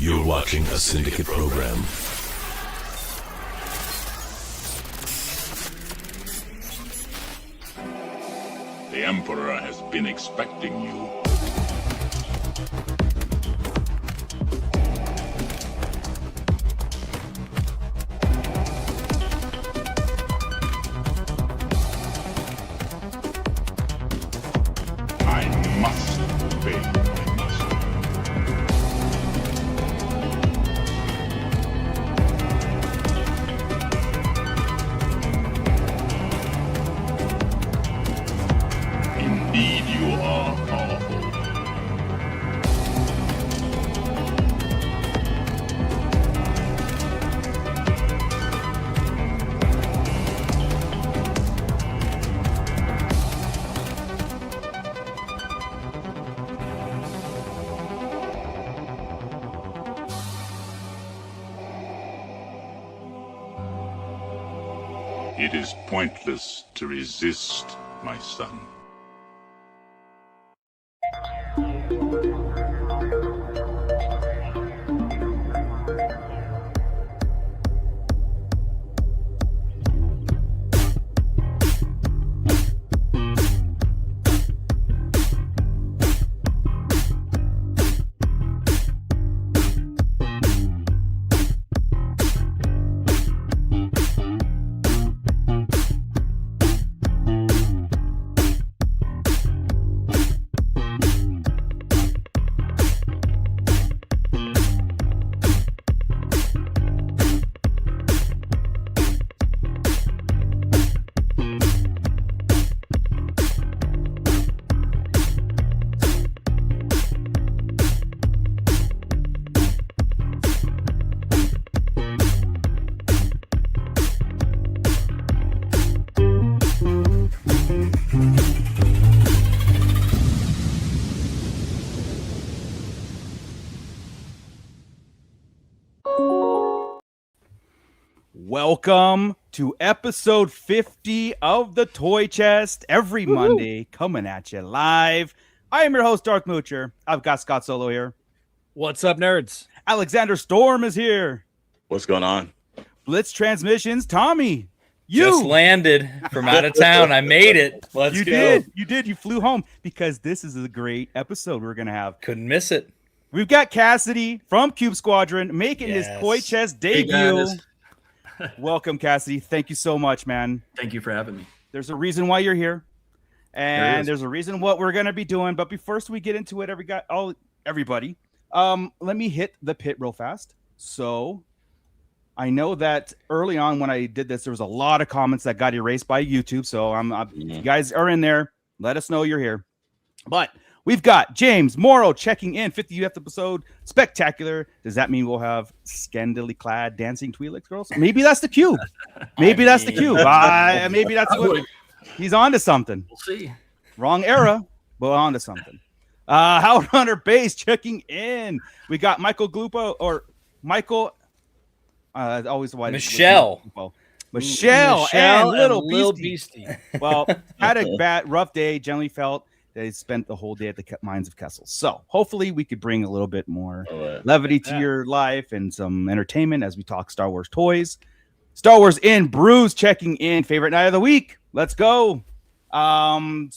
You're watching a Syndicate program. The Emperor has been expecting you. I must obey my master. Indeed, you are powerful. It is pointless to resist, my son. Welcome to episode 50 of the Toychest. Every Monday, coming at you live. I am your host, Darth Moocher. I've got Scott Solo here. What's up, nerds? Alexander Storm is here. What's going on? Blitz Transmissions, Tommy. You Just landed from out of town. I made it. Let's go. You did. You flew home because this is a great episode we're going to have. Couldn't miss it. We've got Cassidy from Cube Squadron making his Toychest debut. Welcome, Cassidy. Thank you so much, man. Thank you for having me. There's a reason why you're here, and there's a reason what we're going to be doing. But before we get into it, everybody, let me hit the pit real fast. So I know that early on when I did this, there was a lot of comments that got erased by YouTube. So if you guys are in there, let us know you're here. But we've got James Morrow checking in, 50th episode, spectacular. Does that mean we'll have scandally clad dancing Twi'lek girls? Maybe that's the cube. Maybe that's the cube. Maybe that's what he's on to something. We'll see. Wrong era, but on to something. Howard Hunter Base checking in. We got Michael Glupo or Michael. Always white. Michelle and Little Beastie. Well, had a rough day. Generally felt they spent the whole day at the mines of Kessel. So hopefully we could bring a little bit more levity to your life and some entertainment as we talk Star Wars toys. Star Wars in Bruce checking in. Favorite night of the week. Let's go. You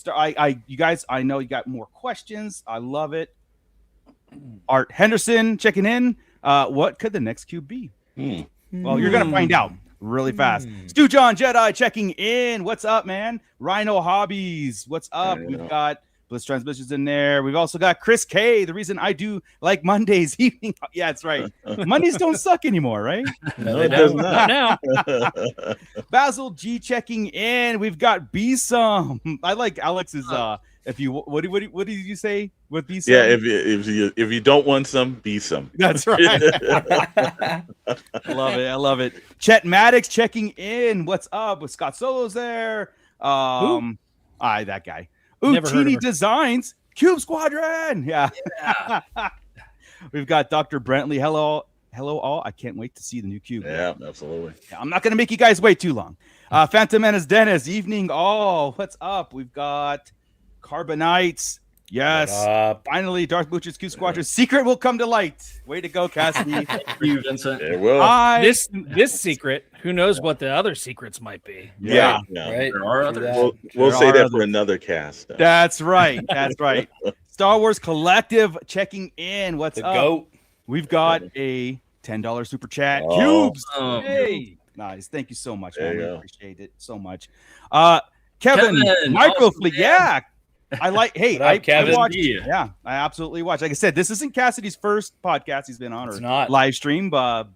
guys, I know you got more questions. I love it. Art Henderson checking in. What could the next cube be? Well, you're gonna find out really fast. Stu John Jedi checking in. What's up, man? Rhino Hobbies. What's up? We've got Blitz Transmissions in there. We've also got Chris K. The reason I do like Mondays evening. Yeah, that's right. Mondays don't suck anymore, right? No, it does not. Now. Basil G checking in. We've got B-Sum. I like Alex's if you what did you say with B-Sum? Yeah, if you don't want some, be some. That's right. I love it. Chet Maddox checking in. What's up? With Scott Solo's there. That guy. Teeny Designs, Cube Squadron. Yeah. We've got Dr. Brentley. Hello all. I can't wait to see the new cube. Yeah, absolutely. Yeah, I'm not going to make you guys wait too long. Phantom Menace Dennis, evening all. What's up? We've got Carbonites. Yes. What up? Finally, Darth Butcher's Cube Squadron secret will come to light. Way to go, Cassidy. Thank you, Vincent. It will. This secret, who knows what the other secrets might be. Yeah. Yeah. Right. There are True others. that. We'll There say are that others. for another cast. That's right. That's right. Star Wars Collective checking in. What's The up? goat. We've got a $10 super chat. Oh. Cubes. Oh. Hey. Nice. Thank you so much, There man. you We go. appreciate it so much. Kevin, Kevin, Micro awesome, Fleet. man. Yeah. I like, hey, What up, Kevin? I watched, Yeah. yeah, I absolutely watched. Like I said, this isn't Cassidy's first podcast he's been on It's or not. live stream.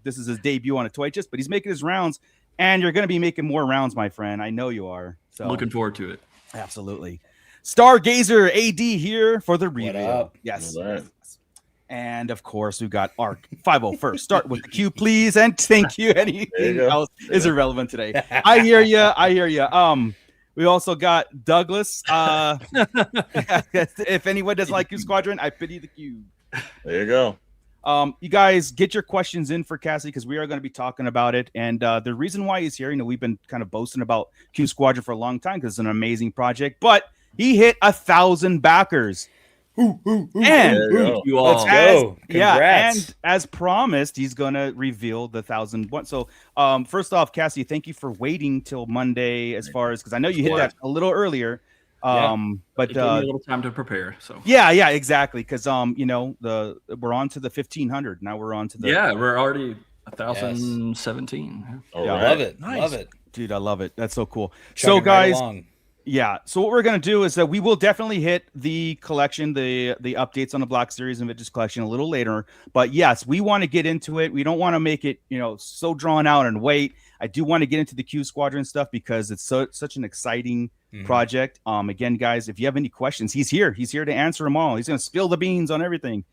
This is his debut on a Toychest, but he's making his rounds, and you're going to be making more rounds, my friend. I know you are. So Looking forward to it. absolutely. Stargazer AD here for the reveal. up? Yes. All right. And of course, we've got Arc 501st. Start with the Q, please, and thank you. There you Anything go. else is irrelevant today. I hear you. I hear you. We also got Douglas. If anyone doesn't like Cube Squadron, I pity the cube. There you go. You guys get your questions in for Cassidy because we are going to be talking about it. And the reason why he's here, we've been kind of boasting about Cube Squadron for a long time because it's an amazing project. But he hit 1,000 backers. And There you go. You Let's all. go. yeah, Congrats. and as promised, he's gonna reveal the 1,001. So, first off, Cassie, thank you for waiting till Monday, as far as because I know you hit that a little earlier. But It gave me a little time to prepare. So yeah, exactly. Because we're on to the 1,500 now. We're on to the yeah, we're already 1,017. All Yeah. right. Love it. Nice. Love it. dude. I love it. That's so cool. Chugging So, guys, right along. yeah. So what we're gonna do is that we will definitely hit the collection, the updates on the Black Series and Vintage Collection a little later. But yes, we want to get into it. We don't want to make it, so drawn out and wait. I do want to get into the Cube Squadron stuff because it's such an exciting project. Again, guys, if you have any questions, he's here. He's here to answer them all. He's gonna spill the beans on everything.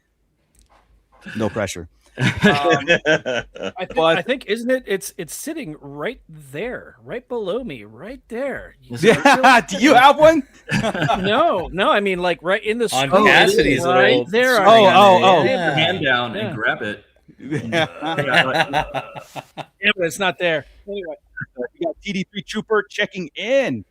No pressure. I think isn't it? It's sitting right there, right below me, right there. Yeah. Do you have one? No. I mean, like right in the On screen, Cassidy's right little there. screen. I got Oh. it. Put your Yeah. hand down Yeah. and grab it. Yeah. Yeah, but it's not there. Anyway, We got TD3 Trooper checking in.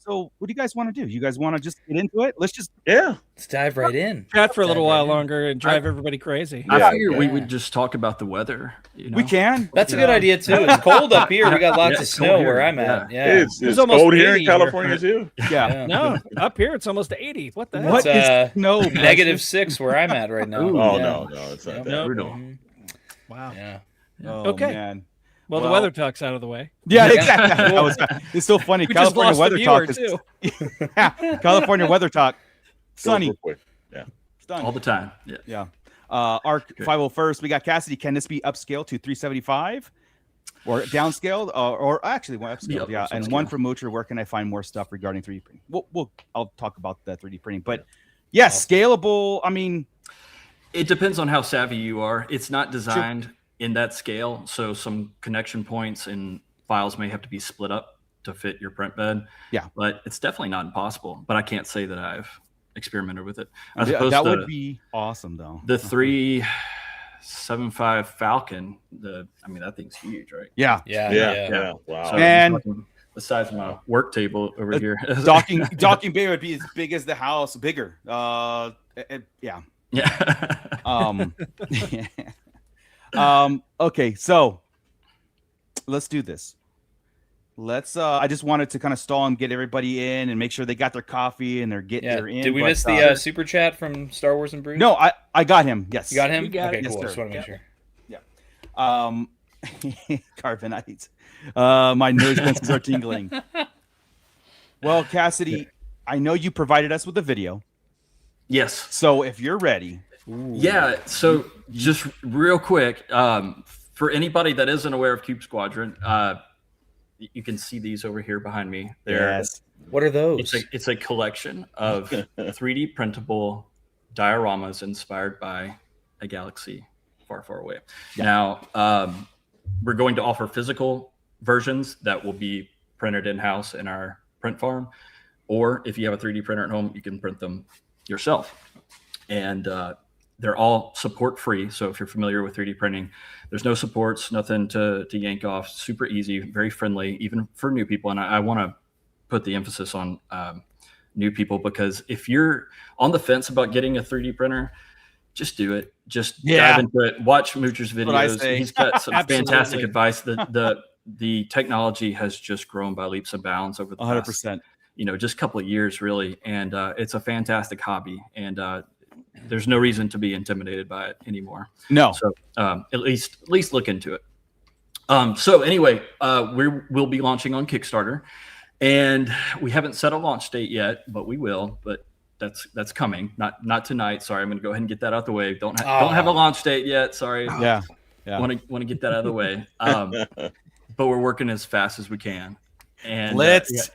So what do you guys want to do? You guys want to just get into it? Let's just Yeah. Let's dive right in. chat for a little Dive right while in. longer and drive everybody crazy. I Yeah. figured we Yeah. would just talk about the weather. we can. That's a good idea too. It's cold up here. We got lots Yeah, of it's snow cold here. where I'm at. Yeah. Yeah. It's almost cold here 80 in here. California too. Yeah. Yeah. No, up here it's almost 80. What the hell? What It's, is no -6 where I'm at right now. Ooh. Oh Yeah. no, it's not Yeah. that. No. Brutal. Mhm. Wow. Yeah. Oh, Okay. man. Well, the Well- weather talk's out of the way. Yeah, exactly. It's so funny. We just California lost weather the talk viewer is too. California weather talk. Goes Sunny. real quick. Sunny. All the time. Yeah. Yeah. Arc 501st. We got Cassidy. Can this be upscaled to 375 or downscaled or actually one upscaled? Yep, Yeah. And upscaled. one from Moocher. Where can I find more stuff regarding 3D printing? I'll talk about the 3D printing, but yes, scalable. I mean, It depends on how savvy you are. It's not designed in that scale, so some connection points and files may have to be split up to fit your print bed. Yeah. But it's definitely not impossible. But I can't say that I've experimented with it. As that opposed to would be awesome though. the 375 Falcon. That thing's huge, right? Yeah. Yeah. Wow. So And- you're talking the size of my work table over here. Docking bay would be as big as the house, bigger. Yeah. Yeah. Okay, so let's do this. I just wanted to kind of stall and get everybody in and make sure they got their coffee and they're getting Yeah. their in. Did we but, miss the super chat from Star Wars and Brews? No, I got him. Yes. You got him? You got okay, it. cool. Yes, Just sir. want to make sure. Carbonite. My nose senses are tingling. Well, Cassidy, I know you provided us with a video. Yes. So if you're ready. Yeah. So just real quick, for anybody that isn't aware of Cube Squadron, you can see these over here behind me. What are those? It's a collection of 3D printable dioramas inspired by a galaxy far, far away. Yeah. Now, we're going to offer physical versions that will be printed in-house in our print farm, or if you have a 3D printer at home, you can print them yourself. And they're all support free. So if you're familiar with 3D printing, there's no supports, nothing to yank off. Super easy, very friendly, even for new people. And I want to put the emphasis on new people, because if you're on the fence about getting a 3D printer, just do it. Just dive into it. Watch Moocher's videos. He's got some fantastic advice. The technology has just grown by leaps and bounds over the 100%. past, just a couple of years, really. And it's a fantastic hobby. And there's no reason to be intimidated by it anymore. No. So at least look into it. So anyway, we'll be launching on Kickstarter, and we haven't set a launch date yet, but we will. But that's coming. Not tonight. Sorry, I'm going to go ahead and get that out the way. Don't have a launch date yet. Sorry. Yeah. Want to get that out of the way. But we're working as fast as we can. And let's.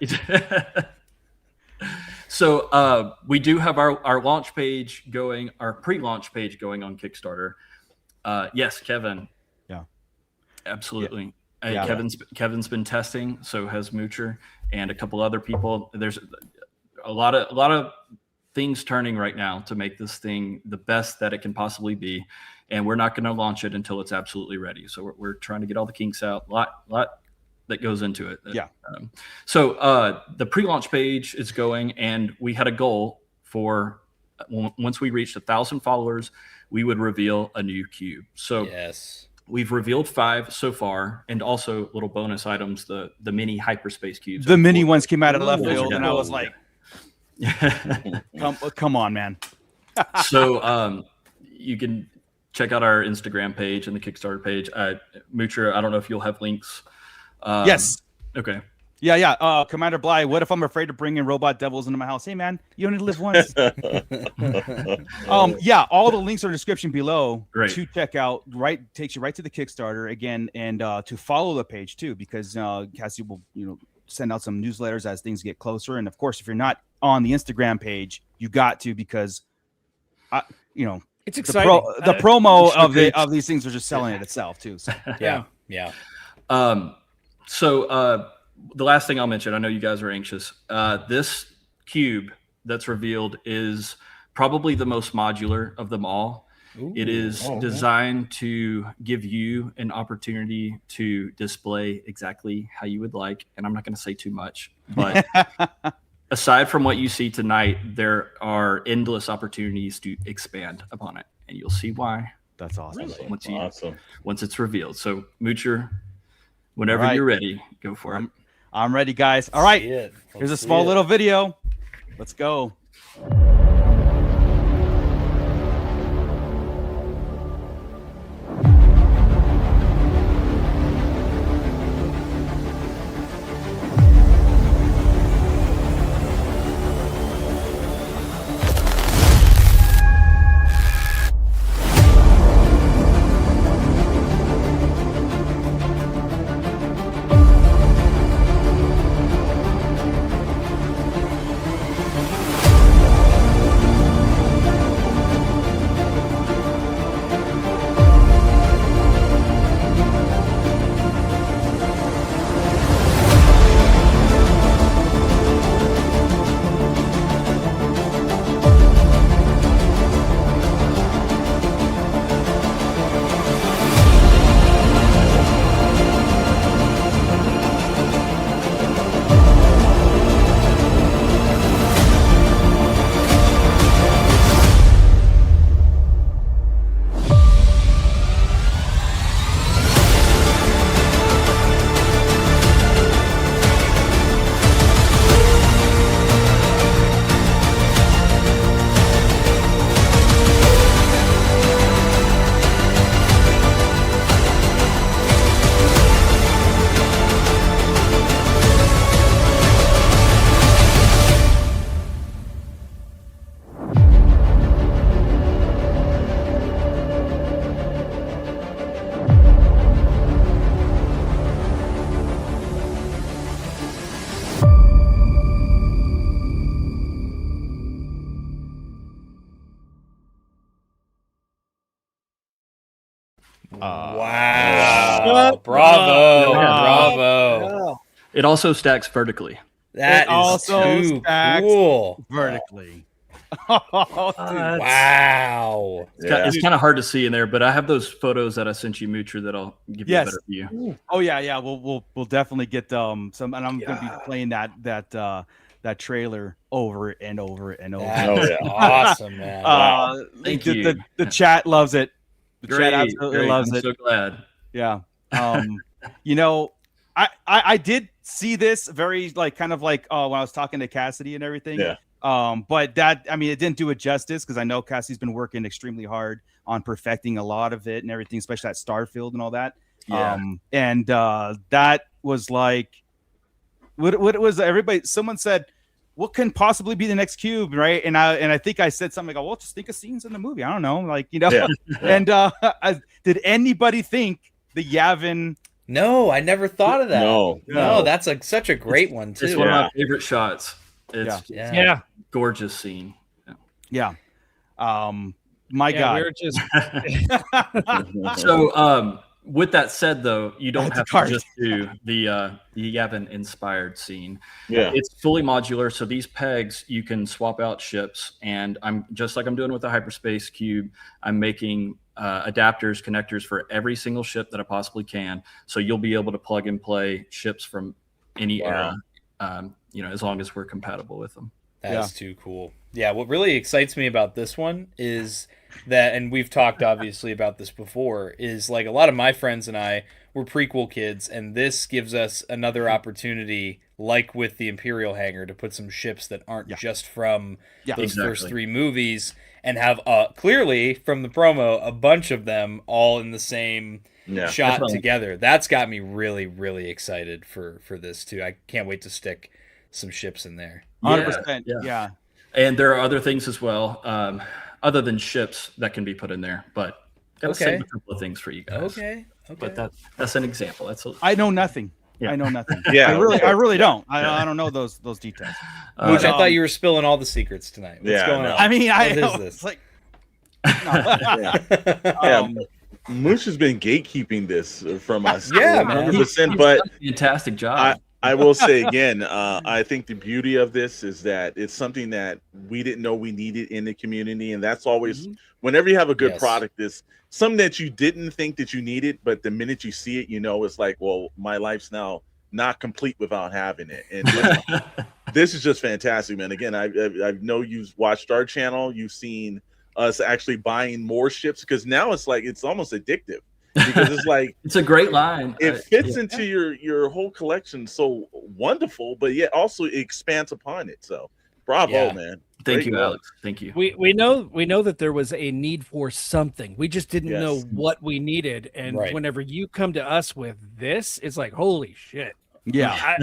So we do have our launch page going, our pre-launch page going on Kickstarter. Yes, Kevin. Yeah. Absolutely. Kevin's been testing, so has Moocher and a couple other people. There's a lot of things turning right now to make this thing the best that it can possibly be, and we're not going to launch it until it's absolutely ready. So we're trying to get all the kinks out. Lot that goes into it. So the pre-launch page is going, and we had a goal for once we reached 1,000 followers, we would reveal a new cube. So yes, we've revealed 5 so far, and also little bonus items, the mini hyperspace cubes. The mini ones came out of left field, and I was like, come on, man. So you can check out our Instagram page and the Kickstarter page. Moocher, I don't know if you'll have links. Yes. Okay. Yeah. Commander Bly, what if I'm afraid to bring in robot devils into my house? Hey, man, you only live once. Yeah, all the links are in the description below to check out. Takes you right to the Kickstarter again, and to follow the page too, because Cassidy will send out some newsletters as things get closer. And of course, if you're not on the Instagram page, you got to, because it's exciting. The promo of these things are just selling it itself too. So. Yeah. So the last thing I'll mention, I know you guys are anxious. This cube that's revealed is probably the most modular of them all. Ooh, it is designed to give you an opportunity to display exactly how you would like. And I'm not going to say too much, but aside from what you see tonight, there are endless opportunities to expand upon it. And you'll see why. That's awesome. Once it's revealed. So Moocher, whenever you're ready, go for it. I'm ready, guys. All right. Here's a small little video. Let's go. Wow. Bravo. It also stacks vertically. That is too cool. Vertically. Wow. It's kind of hard to see in there, but I have those photos that I sent you, Moocher, that I'll give you a better view. Oh yeah. We'll definitely get some, and I'm going to be playing that that trailer over and over and over. That Oh, is yeah. awesome, man. Wow. Thank the, you. The chat loves it. The Great, chat absolutely great. loves I'm it. so glad. Yeah. You know, I did see this very like kind of like when I was talking to Cassidy and everything. Yeah. But that, I mean, it didn't do it justice because I know Cassidy's been working extremely hard on perfecting a lot of it and everything, especially that Starfield and all that. Yeah. And that was like, what it was, everybody, someone said, what can possibly be the next Cube, right? And I think I said something like, well, just think of scenes in the movie. I don't know, like, you know. Yeah. And did anybody think the Yavin? No, I never thought of that. No. That's such a great one too. It's one of my favorite shots. It's Yeah. gorgeous scene. Yeah. My Yeah, God. we were just So with that said, though, you don't have card. to just do the Yavin inspired scene. Yeah. It's fully modular. So these pegs, you can swap out ships. And I'm just like I'm doing with the hyperspace cube. I'm making adapters, connectors for every single ship that I possibly can. So you'll be able to plug and play ships from any era, as long as we're compatible with them. That's too cool. Yeah, what really excites me about this one is that, and we've talked obviously about this before, is like a lot of my friends and I were prequel kids, and this gives us another opportunity, like with the Imperial hangar, to put some ships that aren't just from those first three movies, and have clearly from the promo a bunch of them all in the same shot together. That's got me really, really excited for this too. I can't wait to stick some ships in there. 100%. Yeah. And there are other things as well, other than ships that can be put in there. But gotta save a couple of things for you guys. Okay. But that's an example. I know nothing. Yeah. I know nothing. Yeah. I really don't. I don't know those details. Mooch, I thought you were spilling all the secrets tonight. What's going on? I mean, What is this? It's like, Mooch has been gatekeeping this from us. Yeah, man. 100%. But fantastic job. I will say again, I think the beauty of this is that it's something that we didn't know we needed in the community. And that's always, whenever you have a good product, it's something that you didn't think that you needed, but the minute you see it, it's like, well, my life's now not complete without having it. And this is just fantastic, man. Again, I know you've watched our channel. You've seen us actually buying more ships, because now it's like, it's almost addictive. Because it's like it's a great line. It fits into your whole collection so wonderful, but yet also it expands upon it. So bravo, man. Thank you, Alex. Thank you. We know that there was a need for something. We just didn't know what we needed. And whenever you come to us with this, it's like, holy shit. Yeah.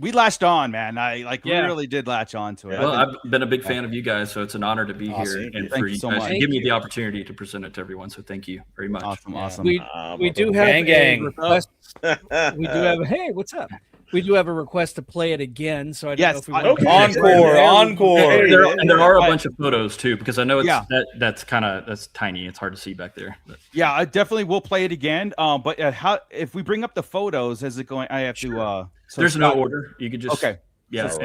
We latched on, man. We really did latch on to it. Well, I've been a big fan of you guys, so it's an honor to be here and for you guys to give me the opportunity to present it to everyone. So thank you very much. Awesome. We do have a request. We do have hey, what's up? We do have a request to play it again. So I don't know if we want to encore. And there are a bunch of photos too, because I know it's that's tiny. It's hard to see back there. But. Yeah, I definitely will play it again. But how if we bring up the photos, is it going? I have to. So there's no order. You could just Yeah, so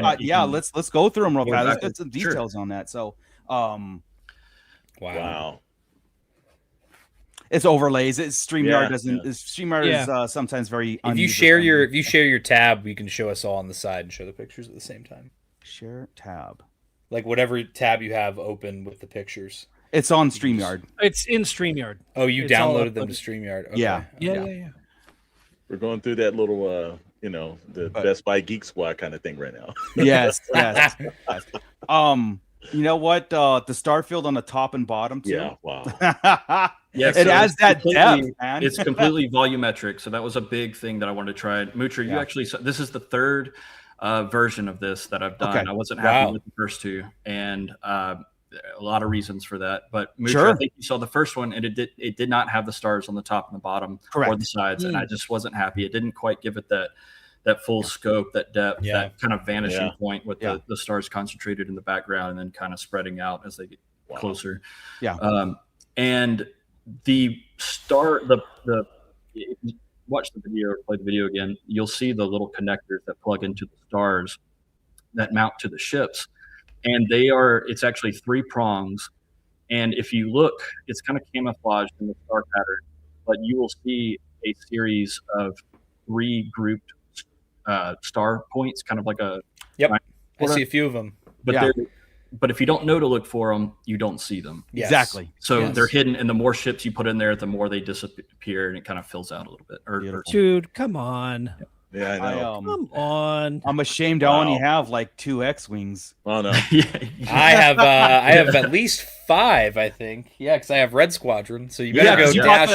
let's go through them real fast. Let's get some details on that. So, wow. It's overlays. It's StreamYard doesn't. StreamYard is sometimes very. If you share your tab, you can show us all on the side and show the pictures at the same time. Share tab. Like whatever tab you have open with the pictures. It's on StreamYard. It's in StreamYard. Oh, you downloaded them to StreamYard. Okay. Yeah. We're going through that little, the Best Buy Geek Squad kind of thing right now. Yes. You know what? The Starfield on the top and bottom too. Yeah. Wow. Yeah, it has that depth, man. It's completely volumetric, so that was a big thing that I wanted to try. Moocher, you actually this is the third version of this that I've done. I wasn't happy with the first two, and a lot of reasons for that. But Moocher, I think you saw the first one, and it did not have the stars on the top and the bottom or the sides, and I just wasn't happy. It didn't quite give it that full scope, that depth, that kind of vanishing point with the stars concentrated in the background and then kind of spreading out as they get closer. And the star, if you watch the video or play the video again, you'll see the little connectors that plug into the stars that mount to the ships. And it's actually 3 prongs. And if you look, it's kind of camouflaged in the star pattern, but you will see a series of 3 grouped star points, kind of like a I see a few of them. But but if you don't know to look for them, you don't see them. Yes. Exactly. So they're hidden, and the more ships you put in there, the more they disappear, and it kind of fills out a little bit. Dude, come on. Yeah, I know. Come on. I'm ashamed I only have like 2 X-wings. Oh no. I have at least 5, I think. Yeah, because I have Red Squadron. So you better go dash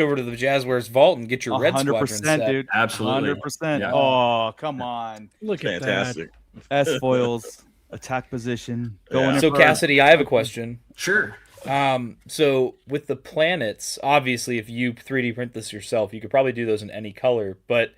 over to the Jazzwares vault and get your Red Squadron set. Dude. Absolutely. 100%. Yeah. Oh, come on. Look at Fantastic. S foils, attack position. Going So Cassidy, I have a question. Sure. So with the planets, obviously, if you 3D print this yourself, you could probably do those in any color. But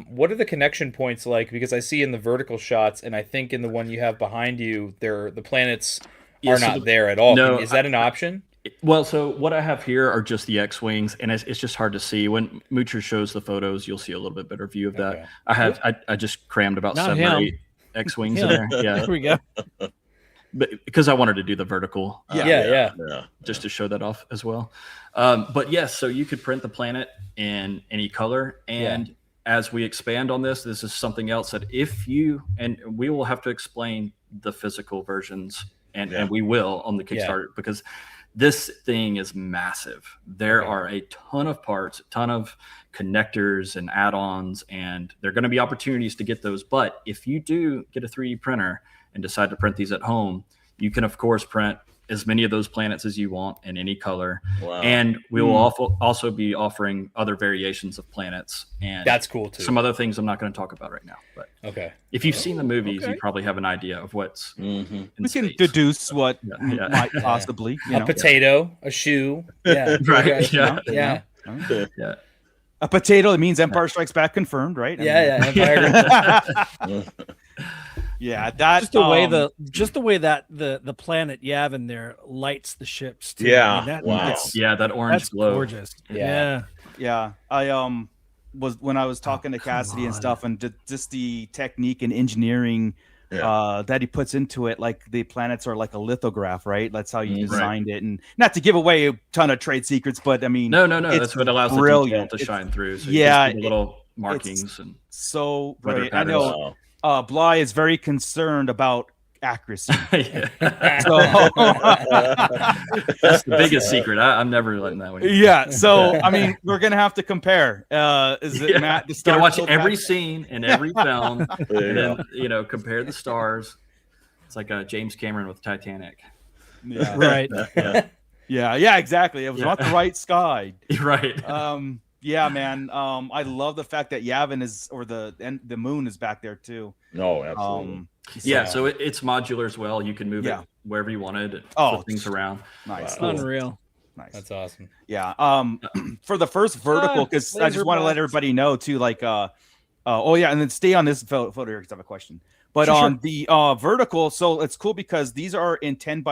what are the connection points like? Because I see in the vertical shots, and I think in the one you have behind you, the planets are not there at all. No, is that an option? Well, so what I have here are just the X-wings, and it's just hard to see. When Moocher shows the photos, you'll see a little bit better view of that. Okay. I just crammed about Not 7 or him. 8 X-wings in there. Yeah, Here we go. but because I wanted to do the vertical, Yeah. just to show that off as well. But yes, so you could print the planet in any color, and as we expand on this is something else that and we will have to explain the physical versions, and we will on the Kickstarter because this thing is massive. There are a ton of parts, a ton of connectors and add-ons, and there are going to be opportunities to get those. But if you do get a 3D printer and decide to print these at home, you can of course print as many of those planets as you want in any color. Wow. And we will also be offering other variations of planets, and That's cool too. some other things I'm not going to talk about right now. But if you've seen the movies, you probably have an idea of what's in We can space. deduce what might possibly, a potato, a shoe. Yeah. Right. Yeah. Yeah. A potato that means Empire Strikes Back confirmed, right? Empire. Yeah, that Just the way that the planet Yavin there lights the ships too. Yeah. I mean, Wow. Yeah, that orange That's glow. gorgeous. Yeah. Yeah, I was when I was talking to Cassidy and stuff, and just the technique and engineering that he puts into it. Like the planets are like a lithograph, right? That's how you designed it, and not to give away a ton of trade secrets, but I mean, No. That's what allows the detail to shine through. So you can see the little markings and so weather brilliant. I know Bly is very concerned about accuracy. So that's the biggest secret. I'm never letting that one. Yeah, so I mean, we're gonna have to compare. Is it Matt? The gotta watch Star every scene in every film, and then compare the stars. It's like James Cameron with Titanic. Yeah. Right. Yeah, exactly. It was not the right sky. Right. Yeah, man. I love the fact that Yavin the moon is back there too. No, absolutely. So it's modular as well. You can move it wherever you wanted. Flip things around. Nice. Wow. Unreal. Nice. That's awesome. Yeah. For the first vertical, because I just want to let everybody know too, like and then stay on this photo here because I have a question. But on the vertical, so it's cool because these are in 10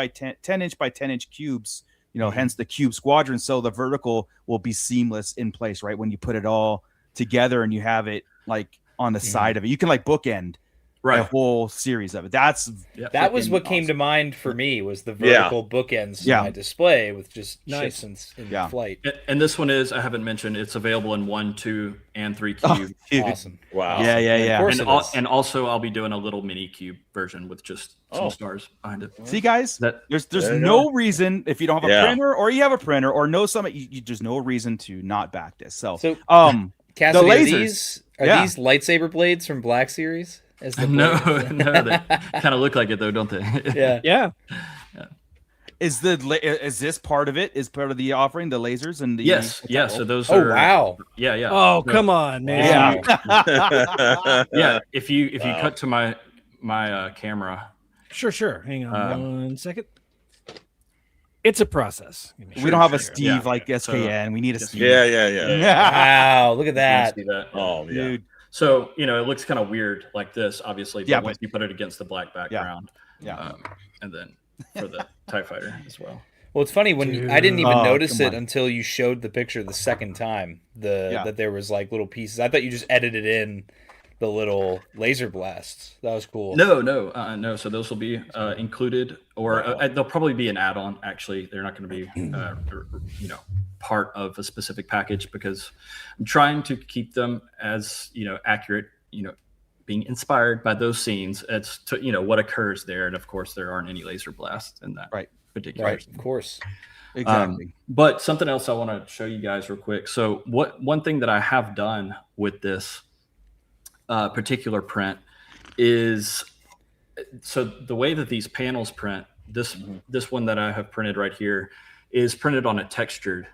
inch by 10 inch cubes. Hence the Cube Squadron. So the vertical will be seamless in place, right? When you put it all together and you have it like on the side of it, you can like bookend a whole series of it. That was what came to mind for me was the vertical bookends to my display with just ships in flight. And this one is, I haven't mentioned, it's available in 1, 2, and 3 cube. Awesome. Wow. Yeah. And also I'll be doing a little mini cube version with just some stars behind it. See, guys, there's no reason if you don't have a printer or you have a printer or know something, there's no reason to not back this. So Cassidy, the lasers are these lightsaber blades from Black Series? No, they kind of look like it though, don't they? Yeah. Is this part of it? Is part of the offering the lasers and the So those are wow. Yeah. Oh, come on, man. Yeah. If you cut to my camera. Sure. Hang on 1 second. It's a process. We don't have a Steve like SKN. We need a Steve. Yeah. Wow, look at that. See that. Oh, yeah. Dude. So, it looks kind of weird like this, obviously. But once you put it against the black background. And then for the TIE Fighter as well. Well, it's funny when I didn't even notice it until you showed the picture the second time. That there was like little pieces. I thought you just edited in the little laser blasts. That was cool. No. So those will be included, or they'll probably be an add-on. Actually, they're not going to be, part of a specific package because I'm trying to keep them as accurate, being inspired by those scenes. It's to, you know, what occurs there, and of course there aren't any laser blasts in that particular. Right, of course. Exactly. But something else I want to show you guys real quick. So one thing that I have done with this particular print is, so the way that these panels print, this one that I have printed right here is printed on a textured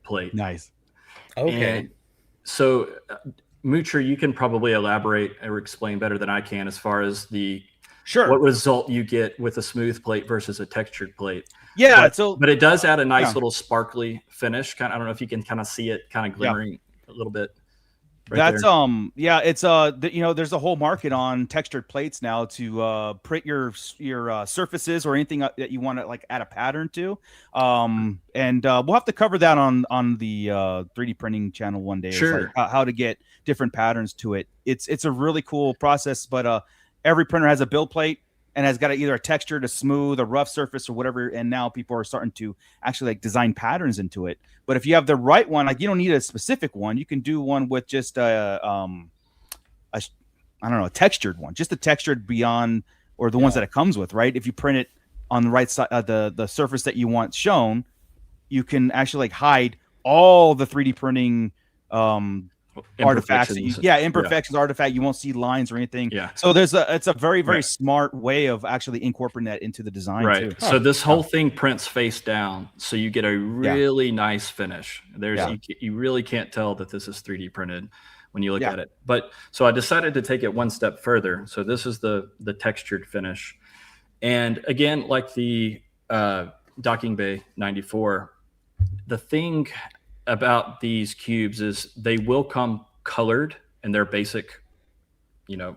plate. Nice. Okay. And so Moocher, you can probably elaborate or explain better than I can as far as what result you get with a smooth plate versus a textured plate. Yeah, but it does add a nice little sparkly finish. I don't know if you can kind of see it kind of glimmering a little bit. That's it's you know, there's a whole market on textured plates now to print your surfaces or anything that you want to like add a pattern to. And we'll have to cover that on the 3D printing channel one day. Sure. Like how to get different patterns to it. It's a really cool process, but every printer has a build plate and has got either a textured, a smooth, a rough surface or whatever. And now people are starting to actually like design patterns into it. But if you have the right one, like you don't need a specific one. You can do one with just a textured one, just the textured beyond or the ones that it comes with, right? If you print it on the right side, the surface that you want shown, you can actually like hide all the 3D printing artifacts, imperfections, artifact. You won't see lines or anything. Yeah. So it's a very, very smart way of actually incorporating that into the design too. So this whole thing prints face down, so you get a really nice finish. You really can't tell that this is 3D printed when you look at it. But so I decided to take it one step further. So this is the textured finish, and again, like the Docking Bay 94, the thing about these cubes is they will come colored and they're basic, you know,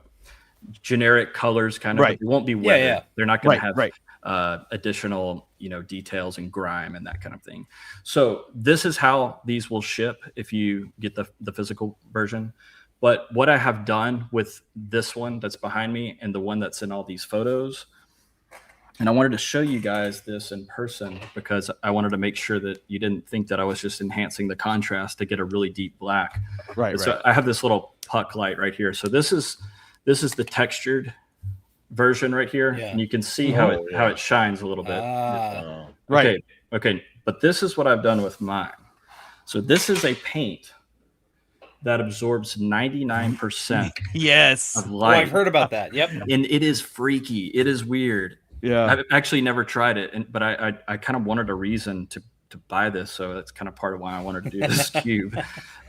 generic colors kind of. They won't be weathered. They're not going to have additional, you know, details and grime and that kind of thing. So this is how these will ship if you get the physical version. But what I have done with this one that's behind me and the one that's in all these photos, and I wanted to show you guys this in person because I wanted to make sure that you didn't think that I was just enhancing the contrast to get a really deep black. So I have this little puck light right here. So this is the textured version right here, and you can see how it shines a little bit. Okay. But this is what I've done with mine. So this is a paint that absorbs 99% of light. I've heard about that. Yep. And it is freaky. It is weird. Yeah, I've actually never tried it, but I kind of wanted a reason to buy this, so that's kind of part of why I wanted to do this cube.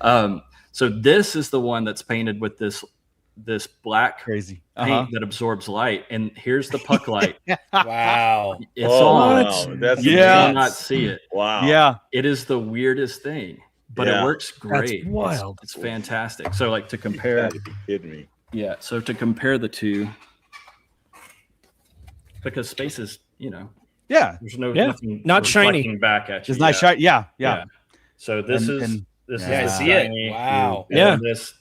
So this is the one that's painted with this black paint that absorbs light, and here's the puck light. Wow, it's on. Wow. You cannot see it. Wow. Yeah, it is the weirdest thing, but it works great. That's wild. It's fantastic. So like to compare, You gotta be kidding me. yeah. So to compare the two. Because space is, you know, there's nothing not shiny back at you. it's not shiny. Yeah. So this is I see it. Wow. And this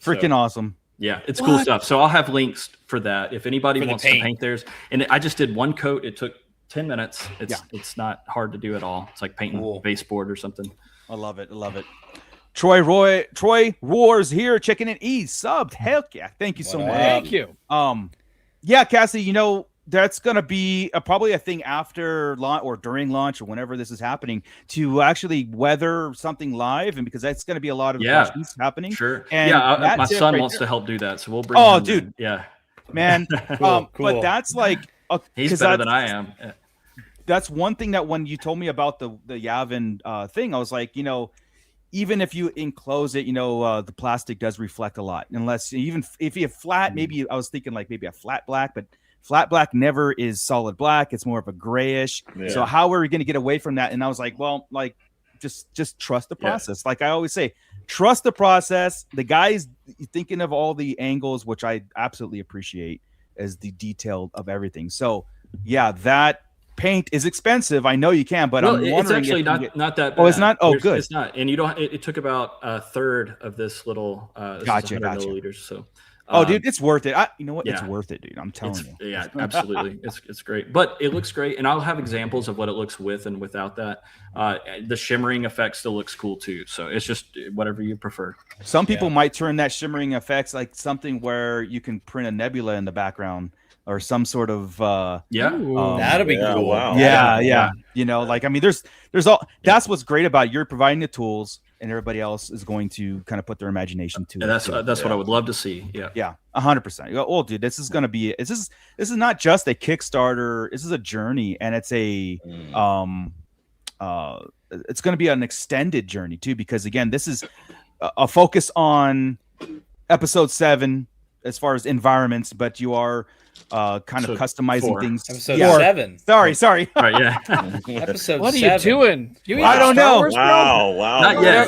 Freaking awesome. Yeah, it's cool stuff. So I'll have links for that if anybody wants to paint theirs. And I just did one coat. It took 10 minutes. It's not hard to do at all. It's like painting a baseboard or something. I love it. Troy Roars here, checking in. Subbed. Heck yeah. Thank you so much. Thank you. Yeah, Cassie, you know, that's going to be probably a thing after launch or during launch or whenever this is happening to actually weather something live. And because that's going to be a lot of questions happening. Sure. And my son wants to help do that. So we'll bring him dude. in. Yeah. Man. Cool. But that's like, he's better than I am. That's one thing that when you told me about the Yavin thing, I was like, you know, even if you enclose it, you know, the plastic does reflect a lot. Unless even if you have flat, maybe I was thinking like maybe a flat black, but flat black never is solid black. It's more of a grayish. Yeah. So how are we going to get away from that? And I was like, well, like just trust the process. Like I always say, trust the process. The guy's thinking of all the angles, which I absolutely appreciate as the detail of everything. So yeah, that paint is expensive. I know you can, but I'm wondering. It's actually not that bad. Oh, it's not. Oh, good. It's not, and you don't. It took about a third of this little. Gotcha. Milliliters. So, Oh, dude, it's worth it. You know what? Yeah. It's worth it, dude. I'm telling you. Yeah, absolutely. It's great. But it looks great. And I'll have examples of what it looks with and without that. The shimmering effect still looks cool too. So it's just whatever you prefer. Some people might turn that shimmering effects like something where you can print a nebula in the background or some sort of that'd be cool. Wow. Yeah. You know, like, I mean, there's all that's what's great about it. You're providing the tools and everybody else is going to kind of put their imagination to it. That's what I would love to see. Yeah. 100%. You go, oh, dude, this is going to be this is not just a Kickstarter. This is a journey, and it's it's going to be an extended journey too, because again, this is a focus on episode 7 as far as environments, but you are kind of customizing 4. things. Episode 7. Sorry. All right, yeah. Episode What are 7. you doing? I don't know. Wow.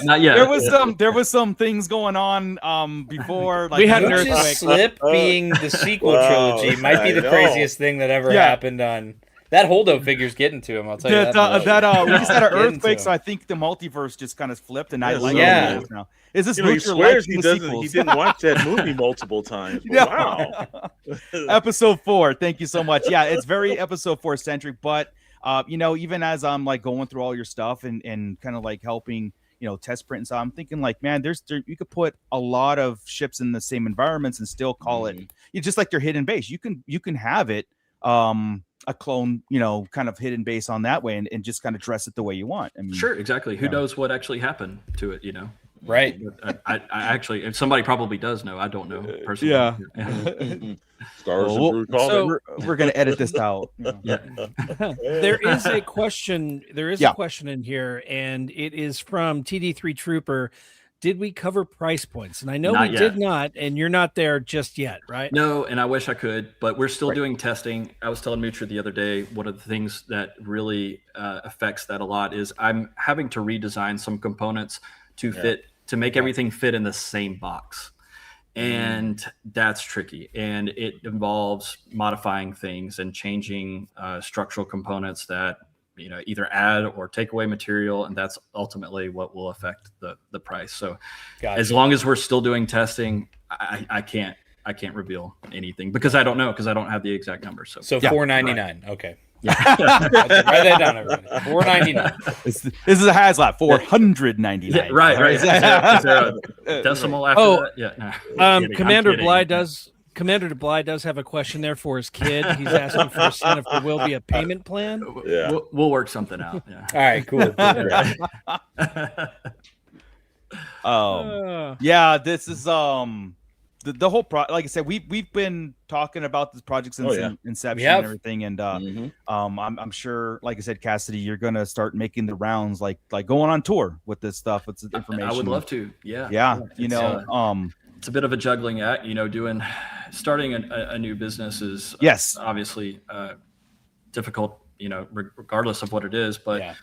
Not yet. There was some things going on before. Like We had an Toychest earthquake. Slip being the sequel trilogy might be the I know. craziest thing that ever happened on. That Holdo figure's getting to him, I'll tell you that. We just had an Getting to earthquake, him. so I think the multiverse just kind of flipped, and I like Yeah. it now. Is this You know, he Luke swears he liking the doesn't. sequels? He didn't watch that movie multiple times. Yeah. Wow. Episode 4. Thank you so much. Yeah, it's very episode 4 centric, but you know, even as I'm like going through all your stuff and kind of like helping, you know, test print and so, I'm thinking like, man, you could put a lot of ships in the same environments and still call it just like your hidden base. You can have it a clone, you know, kind of hidden base on that way and just kind of dress it the way you want. I mean, Sure, exactly. Who knows what actually happened to it, you know? Right. I actually, if somebody probably does know. I don't know personally. Yeah. Stars and Brew So- Coffee. we're gonna edit this out. Yeah. There is a question. There is a question in here, and it is from TD3 Trooper. Did we cover price points? And I know Not we yet. did not, and you're not there just yet, right? No, and I wish I could, but we're still doing testing. I was telling Mutra the other day, one of the things that really affects that a lot is I'm having to redesign some components to make everything fit in the same box. And that's tricky. And it involves modifying things and changing structural components that, you know, either add or take away material, and that's ultimately what will affect the price. So as long as we're still doing testing, I can't reveal anything because I don't know, because I don't have the exact number. So $4.99. Okay. Write that down, everybody. $4.99. This is a HasLab. $499. Right. Is there a decimal after that? Yeah. No. Commander Bly does have a question there for his kid. He's asking for a son if there will be a payment plan. Yeah. We'll work something out. Yeah. All right, cool. Yeah, this is the whole like I said, we've been talking about this project since inception and everything, and I'm sure, like I said, Cassidy, you're gonna start making the rounds, like going on tour with this stuff. It's information. I would love to. Yeah. You know, it's a bit of a juggling act, you know, starting a new business is obviously difficult, you know, regardless of what it is, but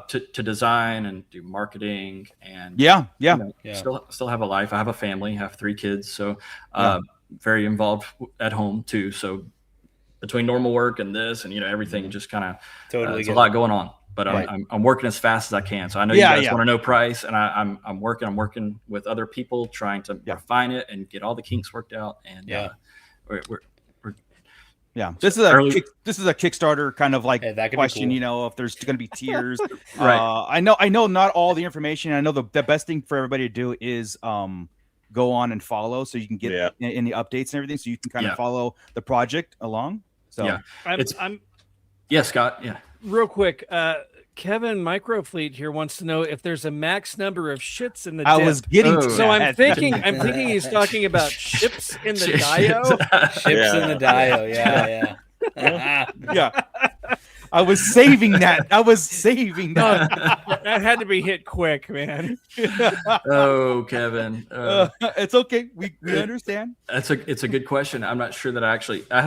to design and do marketing and you know, still have a life. I have a family, I have 3 kids, so very involved at home too. So between normal work and this and, you know, everything just kind of there's a lot going on. But I'm working as fast as I can. So I know you guys want to know price, and I'm working with other people trying to refine it and get all the kinks worked out. And we're this is a Kickstarter kind of like question. Cool. You know, if there's going to be tiers, I know not all the information. I know the best thing for everybody to do is go on and follow, so you can get in the updates and everything, so you can kind of follow the project along. So Scott. Yeah. Real quick, Kevin Microfleet here wants to know if there's a max number of shits in the I dip. was getting to so that. I'm thinking he's talking about ships in the dio. Ships in the dio, yeah. I was saving that. That had to be hit quick, man. Oh, Kevin. It's okay. We understand. It's a good question. I'm not sure that I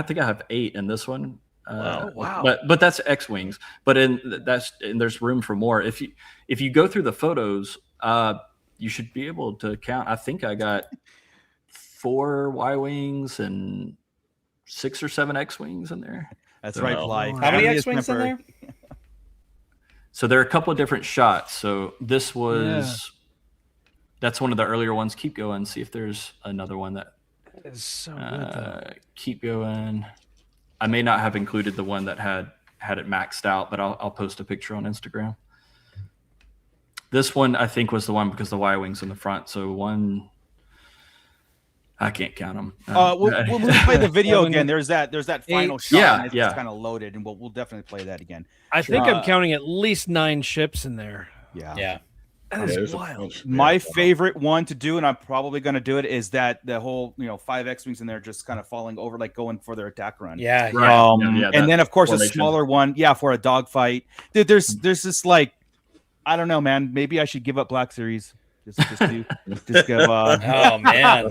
think I have 8 in this one. Wow. But that's X-wings. But there's room for more. If you go through the photos, you should be able to count. I think I got 4 Y-wings and 6 or 7 X-wings in there. That's right, Bly. How many X-wings in there? So there are a couple of different shots. So this was that's one of the earlier ones. Keep going. See if there's another one that It's so good though. Keep going. I may not have included the one that had it maxed out, but I'll post a picture on Instagram. This one I think was the one because the Y-wings in the front. So one, I can't count them. We'll play the video again. There's that final shot. Yeah, and it's kind of loaded, and we'll definitely play that again. I think I'm counting at least 9 ships in there. Yeah. That is wild. My favorite one to do, and I'm probably going to do it, is that the whole 5 X-wings in there just kind of falling over, like going for their attack run. Yeah. Right. And then of course a smaller one, for a dogfight. Dude, there's this like, I don't know, man. Maybe I should give up Black Series. Just give. Oh man,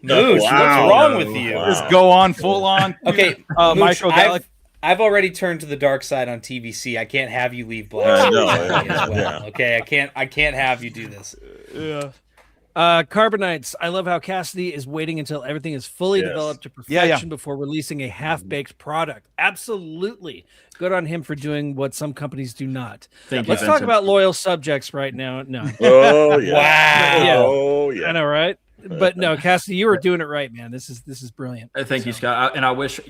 Moose, what's wrong with you? Just go on full on. Okay, Micro Galaxy. I've already turned to the dark side on TVC. I can't have you leave Black Series as well. Okay, I can't have you do this. Yeah. Carbonites. I love how Cassidy is waiting until everything is fully developed to perfection before releasing a half-baked product. Absolutely. Good on him for doing what some companies do not. Let's talk about loyal subjects right now. No. Oh yeah. Wow. Yeah. Oh yeah. I know, right? But no, Cassidy, you were doing it right, man. This is brilliant. Thank you, Scott. And I wish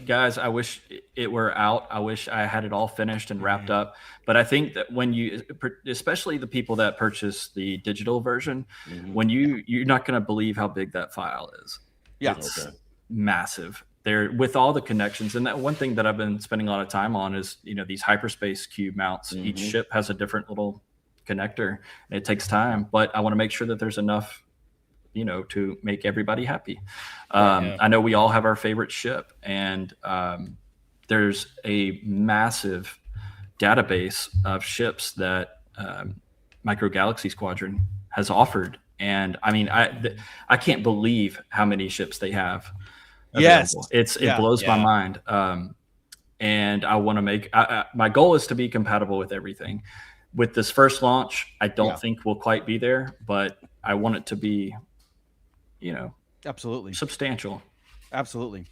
it were out. I wish I had it all finished and wrapped up. But I think that when you, especially the people that purchase the digital version, when you're not going to believe how big that file is. Yeah. It's massive. There with all the connections. And that one thing that I've been spending a lot of time on is, these hyperspace cube mounts. Each ship has a different little connector, and it takes time, but I want to make sure that there's enough to make everybody happy. I know we all have our favorite ship, and there's a massive database of ships that Micro Galaxy Squadron has offered. And I mean, I can't believe how many ships they have available. Yes. It blows my mind. And I want to make, my goal is to be compatible with everything. With this first launch, I don't think we'll quite be there, but I want it to be, absolutely substantial. Absolutely.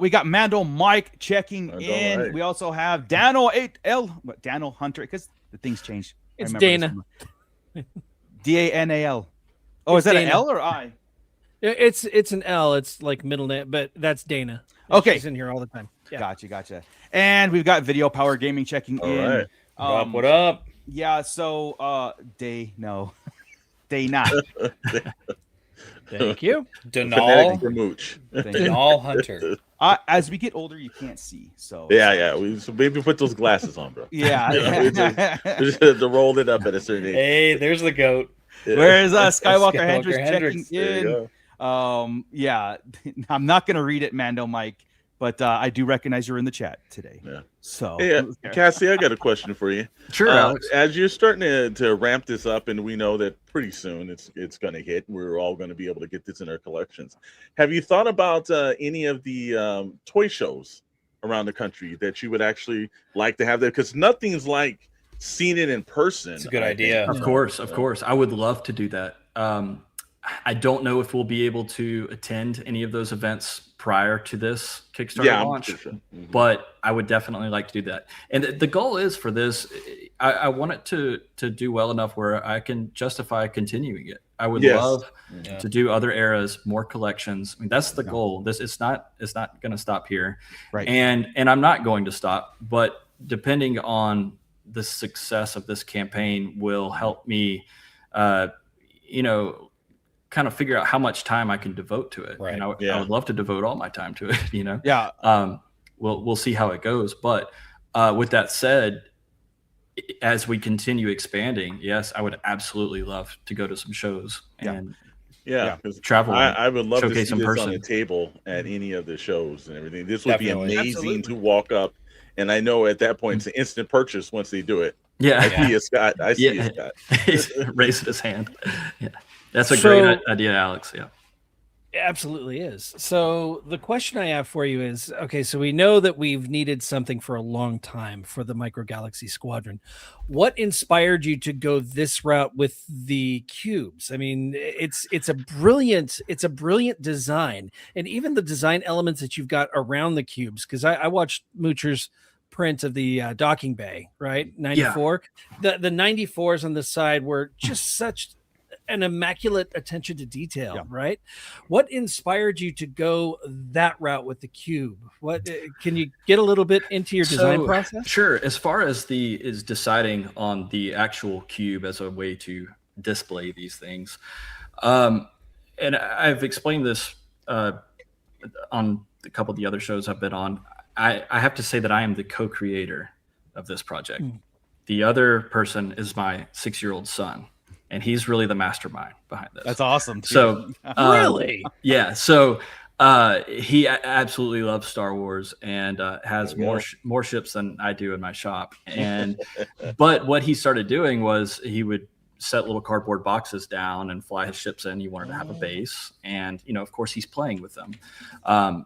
We got Mando Mike checking in. Right. We also have Dano 8L, Dano Hunter, because the things changed. It's Dana. DANAL. Oh, is that Dana. An L or I? It's an L. It's like middle name, but that's Dana. Okay. She's in here all the time. Yeah. Gotcha. And we've got Video Power Gaming checking in. Right. What up? Yeah, so Dana. Thank you. Denal Hunter. As we get older, you can't see. So so maybe put those glasses on, bro. Yeah. We just have to roll it up at a certain age. Hey, there's the goat. Where's Skywalker Hendricks checking in? I'm not gonna read it, Mando Mike, but I do recognize you're in the chat today. Yeah. So hey, Cassie, I got a question for you. Sure, Alex. As you're starting to ramp this up, and we know that pretty soon it's going to hit, we're all going to be able to get this in our collections. Have you thought about any of the toy shows around the country that you would actually like to have there? Because nothing's like seeing it in person. It's a good idea. Of course. I would love to do that. I don't know if we'll be able to attend any of those events prior to this Kickstarter launch, but I would definitely like to do that. And the goal is for this, I want it to do well enough where I can justify continuing it. I would love to do other eras, more collections. I mean, that's the goal. It's not going to stop here, right? And I'm not going to stop. But depending on the success of this campaign, will help me, kind of figure out how much time I can devote to it. Right. And I would love to devote all my time to it, Yeah. We'll see how it goes. But with that said, as we continue expanding, yes, I would absolutely love to go to some shows and travel. I would love to see this in person on the table at any of the shows and everything. This would be amazing to walk up. And I know at that point it's an instant purchase once they do it. Yeah. I see a Scott. He's raising his hand. Yeah. That's a great idea, Alex. Yeah. It absolutely is. So the question I have for you is, okay, so we know that we've needed something for a long time for the Micro Galaxy Squadron. What inspired you to go this route with the cubes? I mean, it's a brilliant design, and even the design elements that you've got around the cubes, because I watched Moocher's print of the docking bay, right? 94. The 94s on the side were just such an immaculate attention to detail, right? What inspired you to go that route with the cube? What can you get a little bit into your design process? Sure. As far as deciding on the actual cube as a way to display these things, and I've explained this on a couple of the other shows I've been on. I have to say that I am the co-creator of this project. The other person is my 6-year-old son, and he's really the mastermind behind this. That's awesome. So really? Yeah. So he absolutely loves Star Wars and has more ships than I do in my shop. And but what he started doing was he would set little cardboard boxes down and fly his ships in. He wanted to have a base, and of course he's playing with them.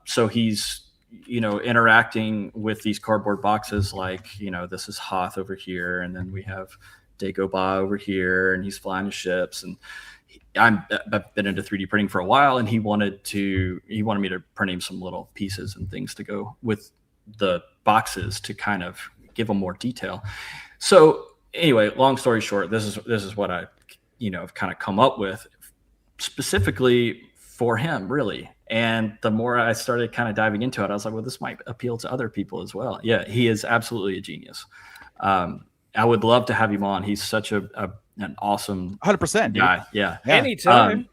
So he's interacting with these cardboard boxes, like this is Hoth over here, and then we have Dagobah over here, and he's flying his ships. And I've been into 3D printing for a while, and he wanted me to print him some little pieces and things to go with the boxes to kind of give them more detail. So anyway, long story short, this is what I have kind of come up with specifically for him, really. And the more I started kind of diving into it, I was like, well, this might appeal to other people as well. Yeah, he is absolutely a genius. I would love to have him on. He's such an awesome 100% guy. dude. Yeah. Anytime.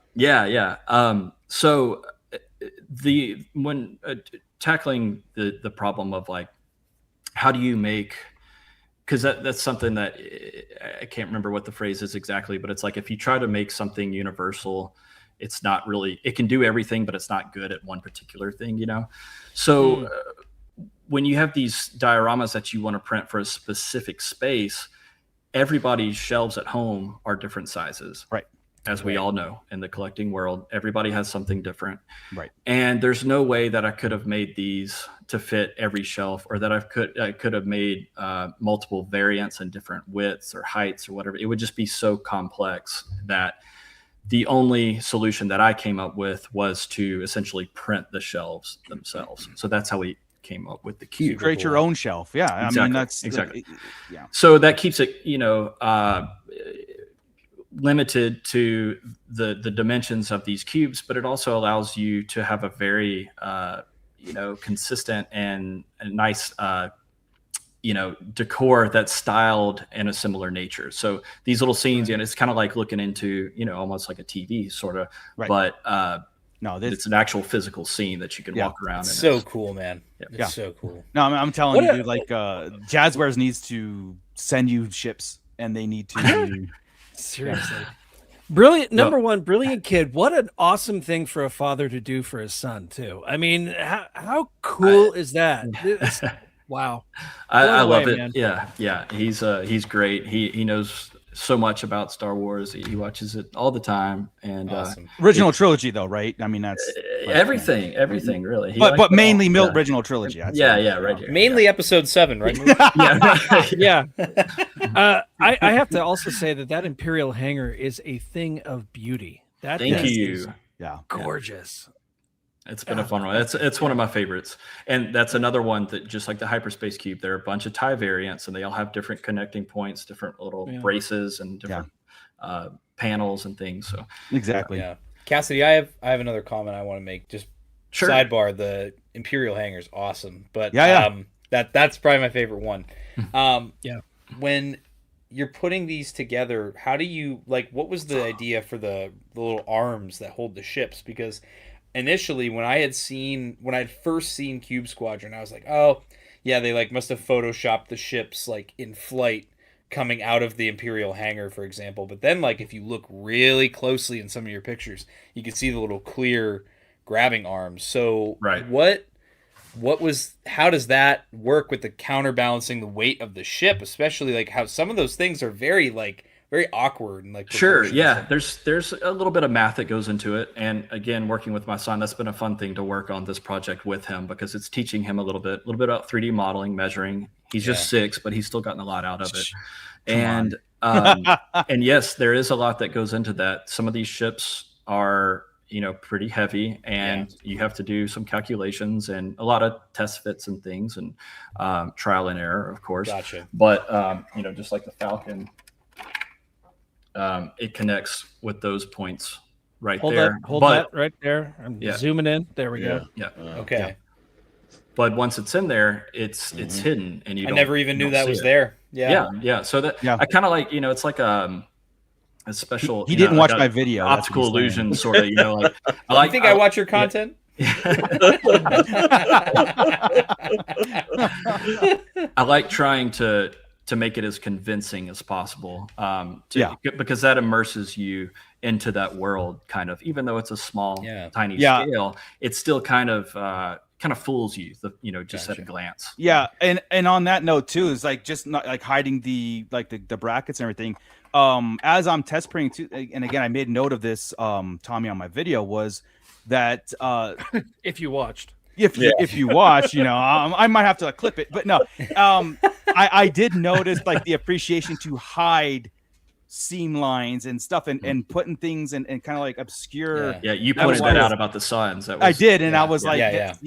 So when tackling the problem of like, how do you make, because that's something that I can't remember what the phrase is exactly, but it's like, if you try to make something universal, it's not really, it can do everything, but it's not good at one particular thing, So when you have these dioramas that you want to print for a specific space, everybody's shelves at home are different sizes. Right. As we all know, in the collecting world, everybody has something different. Right. And there's no way that I could have made these to fit every shelf, or that I could have made multiple variants and different widths or heights or whatever. It would just be so complex that the only solution that I came up with was to essentially print the shelves themselves. So that's how we came up with the cube. Create your own shelf. Yeah. Exactly. I mean, that's exactly. Yeah. So that keeps it, limited to the dimensions of these cubes, but it also allows you to have a very, consistent and nice, decor that's styled in a similar nature. So these little scenes, and it's kind of like looking into, almost like a TV sort of, Right. but No, it's an actual physical scene that you can walk around. It's so cool, man. Yeah. It's so cool. No, I'm telling you, dude, like Jazzwares needs to send you ships, and they need to Seriously. Brilliant. Number one, brilliant kid. What an awesome thing for a father to do for his son, too. I mean, how cool is that? Wow. I love it. Man. Yeah. He's great. He knows so much about Star Wars. He watches it all the time. And Awesome. original trilogy, though, right? I mean, that's everything really. But mainly original trilogy. Right here. Mainly episode 7, right? Yeah. I have to also say that Imperial hangar is a thing of beauty. Thank you. Yeah. Gorgeous. It's been a fun one. It's one of my favorites. And that's another one that, just like the hyperspace cube, there are a bunch of tie variants, and they all have different connecting points, different little braces, and different panels and things. So exactly. Yeah. Cassidy, I have another comment I want to make. Just sidebar, the Imperial hangar is awesome. But that's probably my favorite one. When you're putting these together, how do you, like, what was the idea for the little arms that hold the ships? Because initially, when I'd first seen Cube Squadron, I was like, oh yeah, they like must have photoshopped the ships like in flight coming out of the Imperial hangar, for example. But then, like, if you look really closely in some of your pictures, you can see the little clear grabbing arms. So how does that work with the counterbalancing the weight of the ship, especially like how some of those things are very awkward and like sure, yeah. There's a little bit of math that goes into it, and again, working with my son, that's been a fun thing to work on this project with him, because it's teaching him a little bit about 3D modeling, measuring. He's just 6, but he's still gotten a lot out of it. And and yes, there is a lot that goes into that. Some of these ships are pretty heavy, and you have to do some calculations and a lot of test fits and things, and trial and error, of course. Gotcha. But just like the Falcon. it connects with those points right Hold there. that right there. I'm zooming in. There we go. Yeah. Okay. Yeah. But once it's in there, it's hidden, and I never even knew that was there. Yeah. So that I kind of like, it's like a special. He didn't watch like my video. That's optical what he's saying. illusion, sort of. Like I think I watch your content. I like trying to make it as convincing as possible, because that immerses you into that world, kind of, even though it's a small, tiny scale, it still kind of fools you, just at a glance. Yeah, and on that note too, is like just not like hiding the brackets and everything. As I'm test printing too, and again, I made note of this, Tommy, on my video, was that if you watched. If you watch, I might have to clip it, but no, I did notice like the appreciation to hide seam lines and stuff, and putting things and kind of like obscure. Yeah, you pointed that out about the signs. I did, and I was like,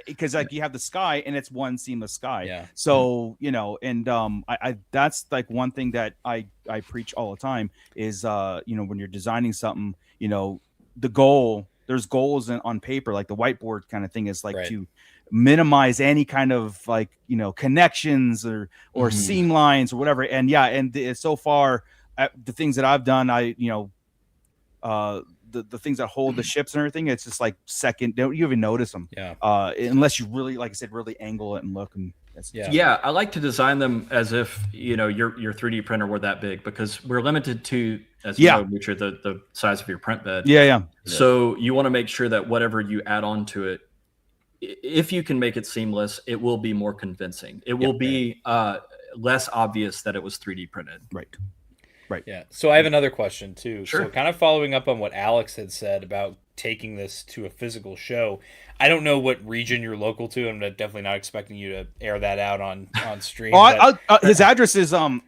because like you have the sky and it's one seamless sky. Yeah. So and I that's like one thing that I preach all the time is when you're designing something, the goal. There's goals on paper, like the whiteboard kind of thing, is like to minimize any kind of like connections or seam lines or whatever. And so far the things that I've done, the things that hold the ships and everything, it's just like second. Don't you even notice them? Unless you really, like I said, really angle it and look. And I like to design them as if your 3D printer were that big, because we're limited to, as you know, Richard, the size of your print bed. So you want to make sure that whatever you add on to it, if you can make it seamless, it will be more convincing. It will be less obvious that it was 3D printed. Right. Yeah. So I have another question too. Sure. So kind of following up on what Alex had said about taking this to a physical show. I don't know what region you're local to. I'm definitely not expecting you to air that out on stream. His address is but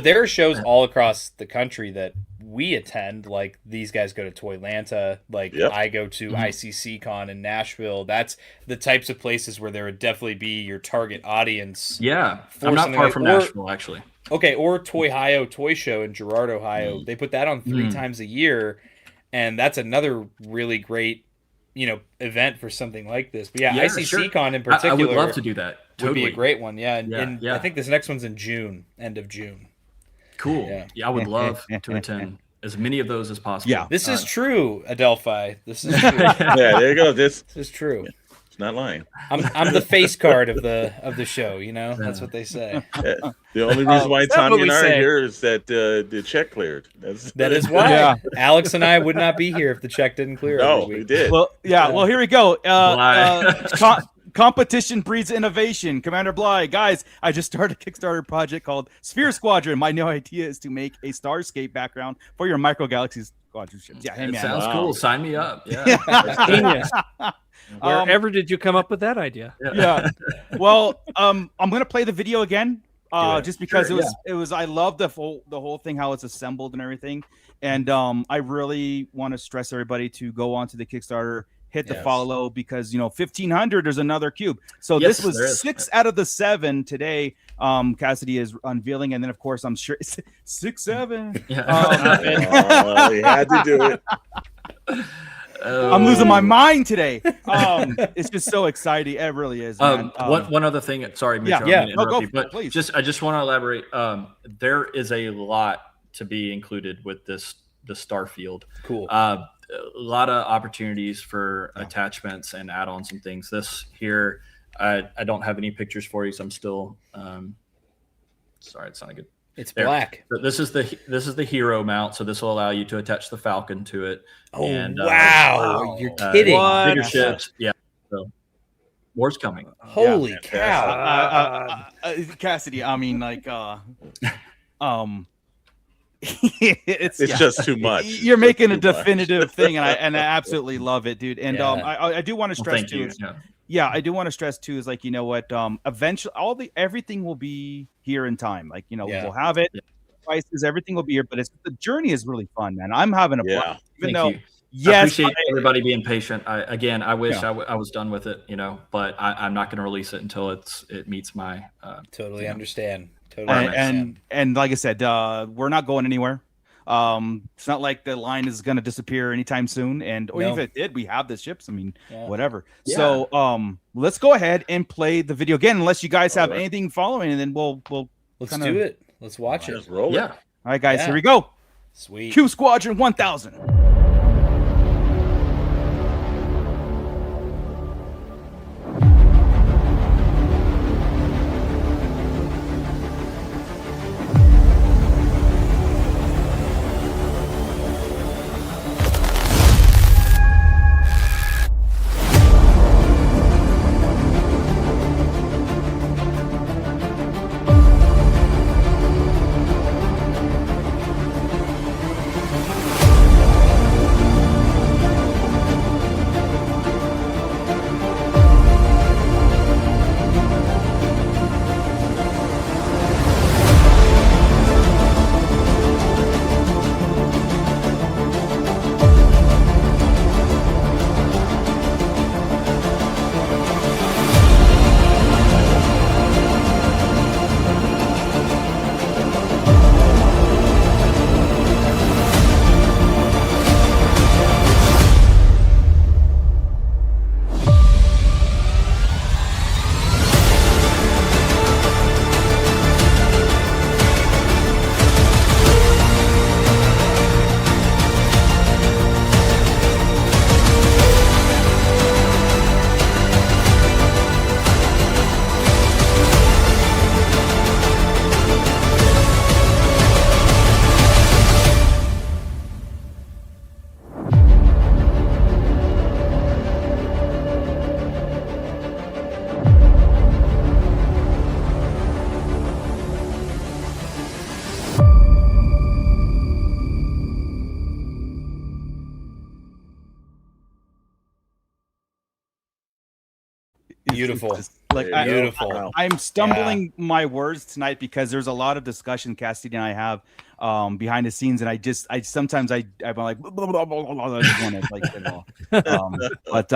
there are shows all across the country that we attend. Like these guys go to Toylanta. Like I go to ICC Con in Nashville. That's the types of places where there would definitely be your target audience. Yeah, I'm not far from Nashville, actually. Okay, or Toy Toy Show in Girard, Ohio. They put that on 3 times a year. And that's another really great, event for something like this. But ICC Con in particular, I would love to do that. Would be a great one. And I think this next one's in June, end of June. Cool. Yeah, I would love to attend as many of those as possible. Yeah, this is true, Adelphi. This is true. There you go. This is true. It's not lying. I'm the face card of the show. That's what they say. The only reason why Tommy and I are here is that the check cleared. That is why Alex and I would not be here if the check didn't clear. No, we did. Well, well, here we go. Competition breeds innovation. Commander Bly, guys, I just started a Kickstarter project called Sphere Squadron. My new idea is to make a Starscape background for your Micro Galaxy Squadron ships. Yeah, hey, man. Sounds cool. Sign me up. Yeah, genius. Wherever did you come up with that idea? Yeah. Well, I'm gonna play the video again, just because it was. I love the whole thing, how it's assembled and everything, and I really want to stress everybody to go onto the Kickstarter, hit the follow, because 1,500 there's another cube. So this was 6 out of the 7 today. Cassidy is unveiling, and then of course I'm sure 6, 7. You had to do it. I'm losing my mind today. It's just so exciting. It really is. Man. One other thing. Sorry, Mitch, please. I just want to elaborate. There is a lot to be included with the Starfield. Cool. A lot of opportunities for attachments and add-ons and things. This here, I don't have any pictures for you, so I'm still. Sorry, it's not good. It's black. So this is the hero mount. So this will allow you to attach the Falcon to it. Oh, and, wow! You're kidding. Bigger ships. Yeah. So war's coming. Holy cow! Cassidy. I mean, like, it's just too much. You're making a definitive thing, and I absolutely love it, dude. And I do want to stress too. I do want to stress too is like, you know what? Eventually, everything will be here in time. Like, we'll have it. Prices, everything will be here. But the journey is really fun, man. I'm having a blast. Even though, I appreciate everybody being patient. I wish I was done with it, but I'm not going to release it until it meets my. Totally understand. Totally. And like I said, we're not going anywhere. It's not like the line is going to disappear anytime soon. And or if it did, we have the ships. I mean, whatever. Yeah. So let's go ahead and play the video again, unless you guys have anything following, and then we'll let's do it. Let's watch it. Roll it. All right, guys, here we go. Sweet. Cube Squadron 1000. Beautiful. Like beautiful. I'm stumbling my words tonight because there's a lot of discussion Cassidy and I have behind the scenes, and I sometimes I'm like blah, blah, blah, blah, blah, I just want to like it all. But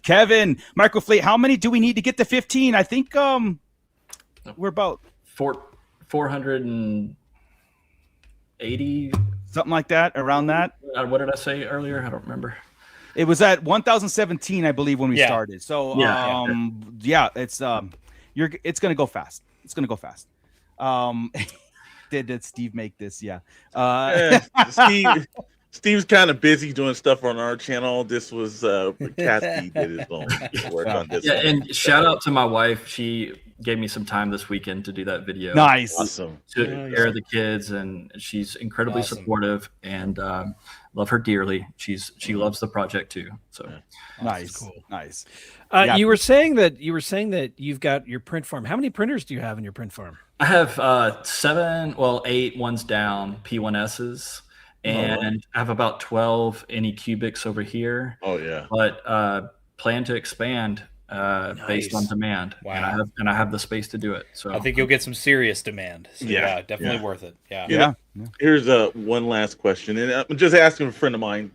Kevin, Microfleet, how many do we need to get to 15? I think we're about 480, something like that, around that. What did I say earlier? I don't remember. It was at 1017, I believe, when we started. So it's it's gonna go fast. It's gonna go fast. Did Steve make this? Yeah. Steve's kind of busy doing stuff on our channel. This was Cassidy did his own work on this. Yeah, and shout out to my wife. She gave me some time this weekend to do that video. Nice. Awesome. To air the kids, and she's incredibly supportive, and love her dearly. She loves the project too. So nice. Cool. Nice. You were saying that you've got your print farm. How many printers do you have in your print farm? I have 8 ones down, P1Ss. And I have about 12 Anycubics over here. Oh yeah. But plan to expand based on demand. Wow. And I have the space to do it. So I think you'll get some serious demand. So definitely worth it. Here's one last question, and I'm just asking a friend of mine.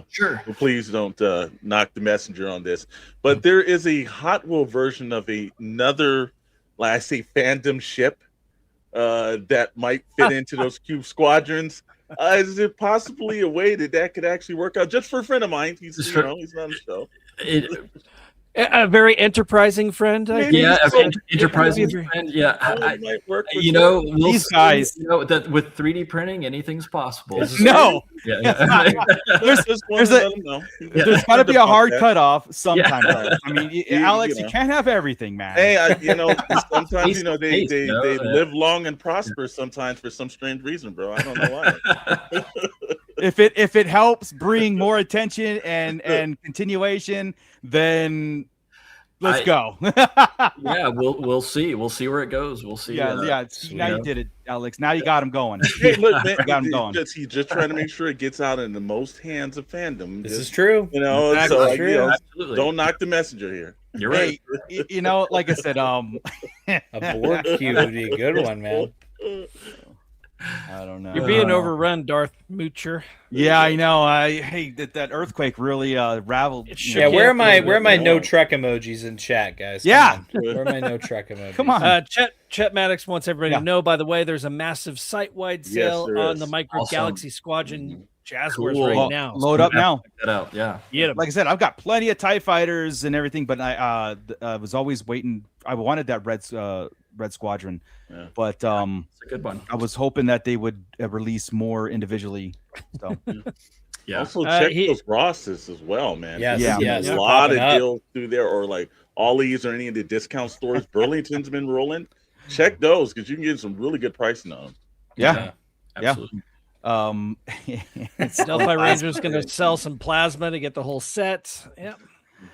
Sure. Please don't knock the messenger on this. But there is a Hot Wheel version of another, like I say, fandom ship that might fit into those Cube Squadrons. Is it possibly a way that could actually work out just for a friend of mine? He's he's not on the show. A very enterprising friend. Enterprising friend. Yeah, we'll these guys. That with 3D printing, anything's possible. No, there's got to be a hard cutoff sometime. I mean, Alex, you can't have everything, man. Hey, sometimes they live long and prosper sometimes for some strange reason, bro. I don't know why. If it helps bring more attention and continuation, then let's go. We'll see. We'll see where it goes. We'll see. Now you did it, Alex. Now you got him going. Hey, look, man, you got him going. He's just trying to make sure it gets out in the most hands of fandom. This is true. Exactly. Don't knock the messenger here. You're right. Like I said, a board cube would be a good one, man. I don't know. You're being overrun, Darth Moocher. Yeah, I know. Hey, that earthquake really raveled. Yeah, where are my no Trek emojis in chat, guys? Come on. Where are my no Trek emojis? Come on. Chet Maddox wants everybody to know, by the way, there's a massive site-wide sale on the Micro Galaxy Squadron Jazzwares right now. Load up now. Check that out. Yeah. Like I said, I've got plenty of TIE fighters and everything, but I was always waiting. I wanted that Red Squadron, but it's a good one. I was hoping that they would release more individually. So yeah. Also check those Rosses as well, man. Yes. A lot of deals through there, or like Ollie's or any of the discount stores. Burlington's been rolling. Check those because you can get some really good pricing on them. Yeah. Absolutely. Delphi Ranger's going to sell some plasma to get the whole set. Yep.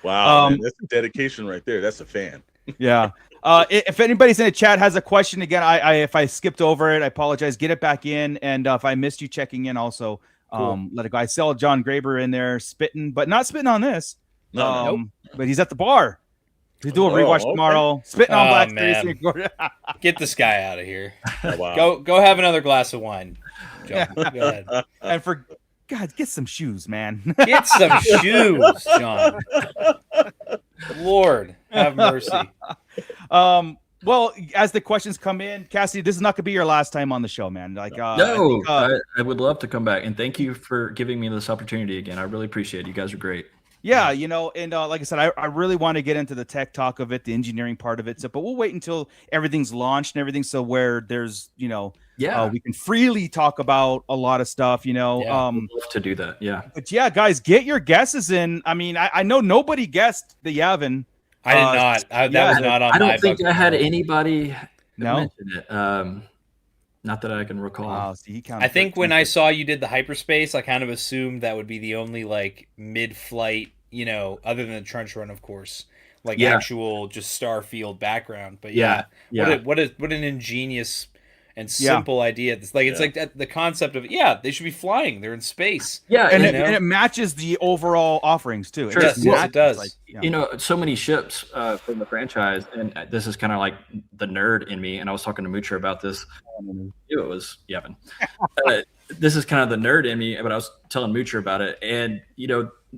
Wow, man, that's a dedication right there. That's a fan. Yeah. If anybody's in the chat has a question, again, if I skipped over it, I apologize. Get it back in, and if I missed you checking in, also let it go. I saw John Graber in there spitting, but not spitting on this. No. But he's at the bar. He's doing a rewatch tomorrow. Spitting on Black Series. Get this guy out of here. Oh, wow. Go have another glass of wine. John. Go ahead. And for God, get some shoes, man. Get some shoes, John. Lord, have mercy. Well, as the questions come in, Cassidy, this is not gonna be your last time on the show, man. Like, I would love to come back, and thank you for giving me this opportunity again. I really appreciate it. You guys are great. Yeah, and like I said, I really want to get into the tech talk of it, the engineering part of it. So, but we'll wait until everything's launched and everything. So where there's, we can freely talk about a lot of stuff, I'd love to do that. Yeah. But yeah, guys, get your guesses in. I mean, I know nobody guessed the Yavin. I did not. That was not on my. I don't think I had anybody mention it. Not that I can recall. Wow, see, I think when I saw you did the hyperspace, I kind of assumed that would be the only like mid-flight, other than the trench run, of course, actual just Starfield background. But what an ingenious and simple idea. It's like the concept of they should be flying. They're in space. Yeah, and it matches the overall offerings too. Sure. Yes, it does. Like, so many ships from the franchise, and this is kind of like the nerd in me. And I was talking to Moocher about this. It was Yevon. This is kind of the nerd in me, but I was telling Moocher about it. And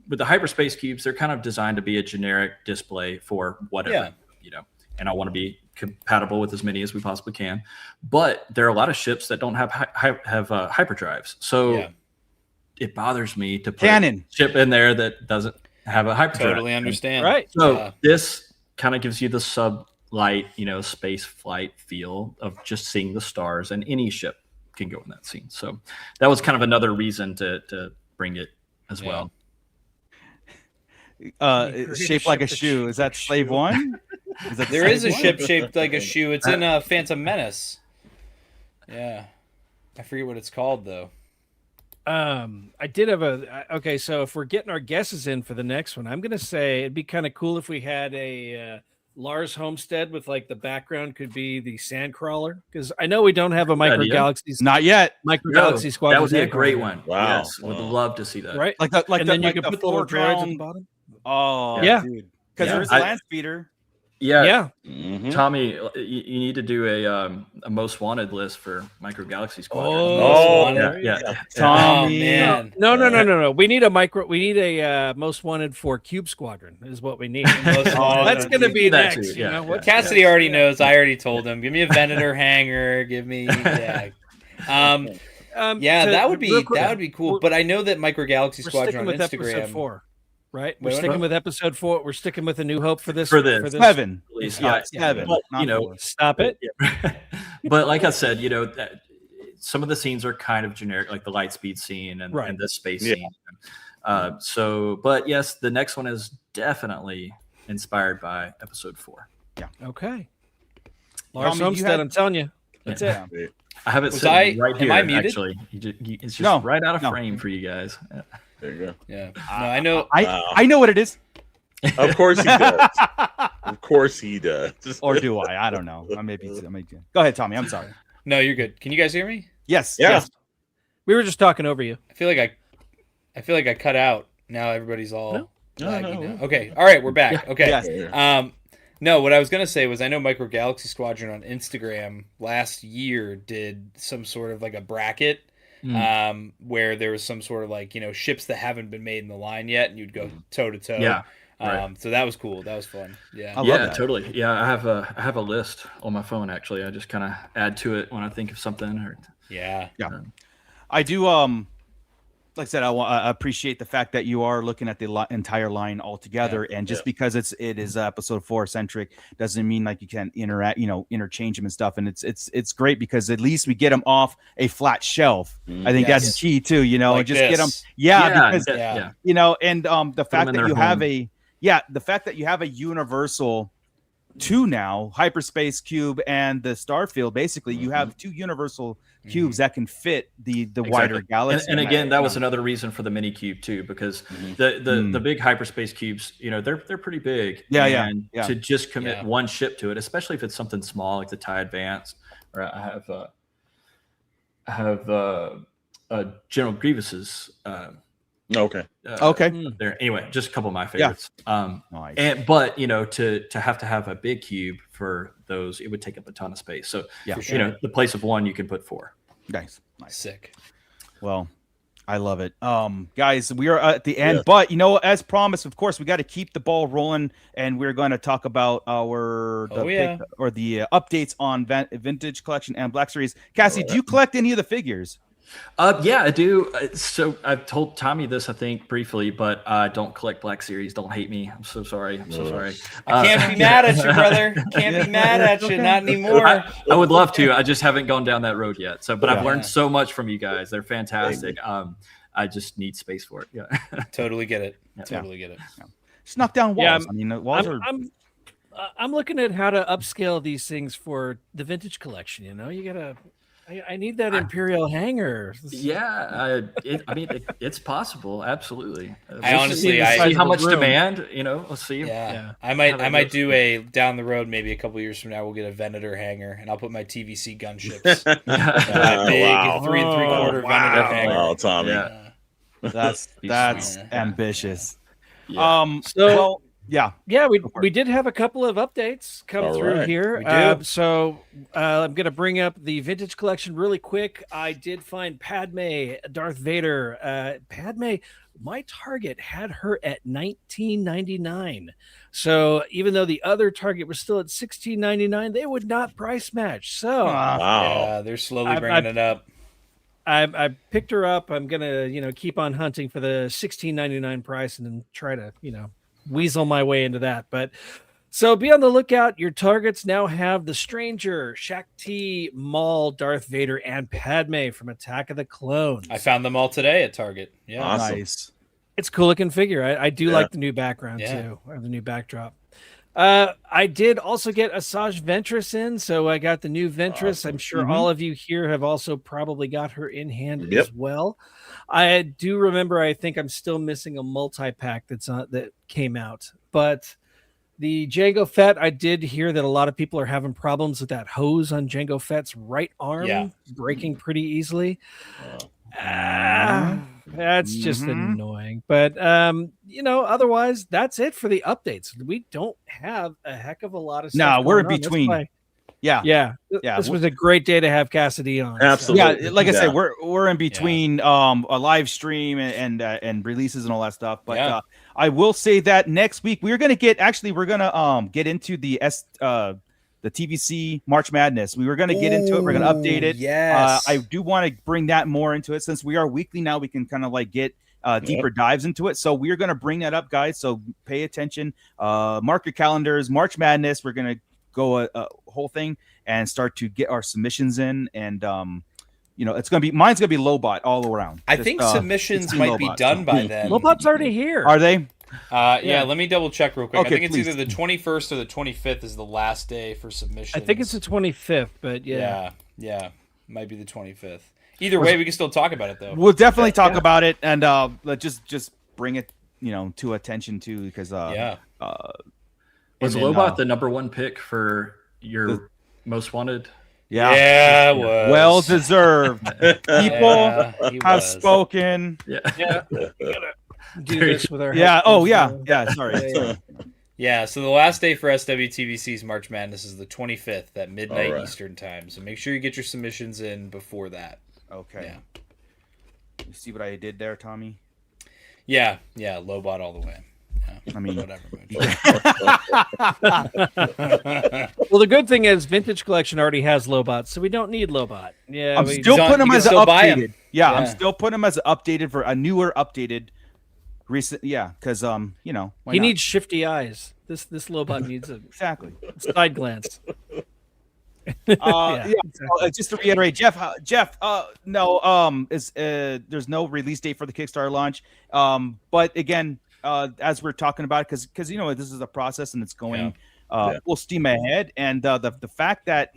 with the hyperspace cubes, they're kind of designed to be a generic display for whatever. And I want to be compatible with as many as we possibly can. But there are a lot of ships that don't have hyperdrives, so it bothers me to put a ship in there that doesn't have a hyperdrive. Totally understand. Right. So this kind of gives you the sublight, space flight feel of just seeing the stars, and any ship can go in that scene. So that was kind of another reason to bring it as well. Shaped like a shoe. Is that Slave One? There is a ship shaped like a shoe. It's in Phantom Menace. Yeah, I forget what it's called though. I did have okay. So if we're getting our guesses in for the next one, I'm gonna say it'd be kind of cool if we had a Lars Homestead with like the background could be the Sandcrawler, because I know we don't have a Micro Galaxy. Not yet. Micro Galaxy Squadron. That would be a great one. Wow. Yes, would love to see that. Right. And then you can put the little droids at the bottom. Oh yeah, because there's a land speeder. Yeah. Mm-hmm. Tommy, you need to do a most wanted list for Micro Galaxy Squadron. Yeah. Tommy, man. No. We need a most wanted for Cube Squadron is what we need. That's going to be next. Cassidy already knows. I already told him. Give me a Venator hangar. Give me that would be cool. But I know that Micro Galaxy Squadron on Instagram. Episode 4. Right, we're sticking with episode 4. We're sticking with A New Hope for this. Seven. Seven. But, stop it. But like I said, some of the scenes are kind of generic, like the light speed scene and the space scene. But yes, the next one is definitely inspired by episode 4. Yeah. Okay. Lars Homestead, I'm telling you, that's it. I have it sitting right here. Am I muted? Actually, it's just right out of frame for you guys. There you go. Yeah. No, I know. I know what it is. Of course he does. Of course he does. Or do I? I don't know. I may Go ahead, Tommy. I'm sorry. No, you're good. Can you guys hear me? Yes. Yeah. Yes. We were just talking over you. I feel like I cut out. Now everybody's all No. Okay. All right, we're back. Okay. Yes. No, what I was gonna say was I know Micro Galaxy Squadron on Instagram last year did some sort of like a bracket where there was some sort of like, ships that haven't been made in the line yet, and you'd go toe to toe. Yeah. Right. So that was cool. That was fun. Yeah. I love Yeah, that. totally. Yeah, I have a list on my phone actually. I just kind of add to it when I think of something. Or Yeah. I do. Like I said, I appreciate the fact that you are looking at the entire line altogether, and just because it is episode 4 centric doesn't mean like you can't interchange them and stuff. And it's great because at least we get them off a flat shelf. I think that's key too. Like just this. get them. And the fact that you have the fact that you have a universal 2 now, hyperspace cube and the Starfield. Basically, you have 2 universal cubes that can fit the wider galaxy. And again, that was another reason for the mini cube too, because the big hyperspace cubes, they're pretty big. And to just commit one ship to it, especially if it's something small like the TIE Advance, or I have General Grievous's. Okay. There. Anyway, just a couple of my favorites. Nice. But to have a big cube for those, it would take up a ton of space. So the place of 1, you can put 4. Nice. Sick. Well, I love it. Guys, we are at the end, but as promised, of course, we got to keep the ball rolling, and we're going to talk about the updates on Vintage Collection and Black Series. Cassie, do you collect any of the figures? Yeah, I do. So I've told Tommy this, I think, briefly, but I don't collect Black Series. Don't hate me. I'm so sorry. I can't be mad at you, brother. Can't be mad at you. Not anymore. I would love to. I just haven't gone down that road yet. But I've learned so much from you guys. They're fantastic. I just need space for it. Yeah. Totally get it. Totally get it. Just knock down walls. Yeah, I mean, the walls are. I'm looking at how to upscale these things for the Vintage Collection. You gotta. I need that Imperial hanger. Yeah, it's possible. Absolutely. I honestly, see how much demand. Let's see. Yeah. I might do a down the road, maybe a couple years from now. We'll get a Venator hanger, and I'll put my TVC gunships. Big 3 3/4 Venator hanger. Wow, Tommy. Yeah. That's ambitious. Yeah. We did have a couple of updates come through here. So I'm going to bring up the Vintage Collection really quick. I did find Padme, Darth Vader. Padme, my target had her at $19.99. So even though the other target was still at $16.99, they would not price match. So yeah, they're slowly bringing it up. I picked her up. I'm going to keep on hunting for the $16.99 price and then try to weasel my way into that. But so be on the lookout. Your targets now have the Stranger, Shakti, Maul, Darth Vader, and Padme from Attack of the Clones. I found them all today at Target. Yeah, awesome. Nice. It's a cool looking figure. I do like the new background too, or the new backdrop. I did also get Asajj Ventress in, so I got the new Ventress. Awesome. I'm sure all of you here have also probably got her in hand as well. I do remember, I think I'm still missing a multi-pack that came out, but the Jango Fett, I did hear that a lot of people are having problems with that hose on Jango Fett's right arm breaking pretty easily. That's just annoying. But, otherwise, that's it for the updates. We don't have a heck of a lot of stuff. No, we're in between. This was a great day to have Cassidy on. Absolutely. Yeah, like I said, we're in between a live stream and releases and all that stuff. But I will say that next week we're gonna get into the TVC March Madness. We were gonna get into it. We're gonna update it. Yes. I do want to bring that more into it since we are weekly now. We can kind of like get deeper dives into it. So we're gonna bring that up, guys. So pay attention. Mark your calendars. March Madness. We're gonna go a whole thing and start to get our submissions in, and it's gonna be mine's gonna be Lobot all around. I think submissions might be done by then. Lobot's already here. Are they? Let me double check real quick. Okay, I think it's either the 21st or the 25th is the last day for submissions. I think it's the 25th, but yeah, might be the 25th. Either way, we can still talk about it though. We'll definitely talk about it, and let's just bring it to attention too, because was Lobot the number 1 pick for your most wanted? Yeah, it was. Well deserved. People have spoken. Do this with our Sorry. Yeah, so the last day for SWTVC's March Madness is the 25th at midnight Eastern time. So make sure you get your submissions in before that. Okay. Yeah. You see what I did there, Tommy? Yeah, Lobot all the way. Yeah. I mean, whatever. Well, the good thing is Vintage Collection already has Lobot, so we don't need Lobot. Yeah, I'm still putting them as still buy 'em. updated. Yeah, I'm still putting them as updated for a newer, updated, recent. Yeah, because why he not? needs shifty eyes. This Lobot needs a Exactly. side glance. Just to reiterate, Jeff, no, there's no release date for the Kickstarter launch. But again, as we're talking about, because this is a process and it's going full steam ahead, and the fact that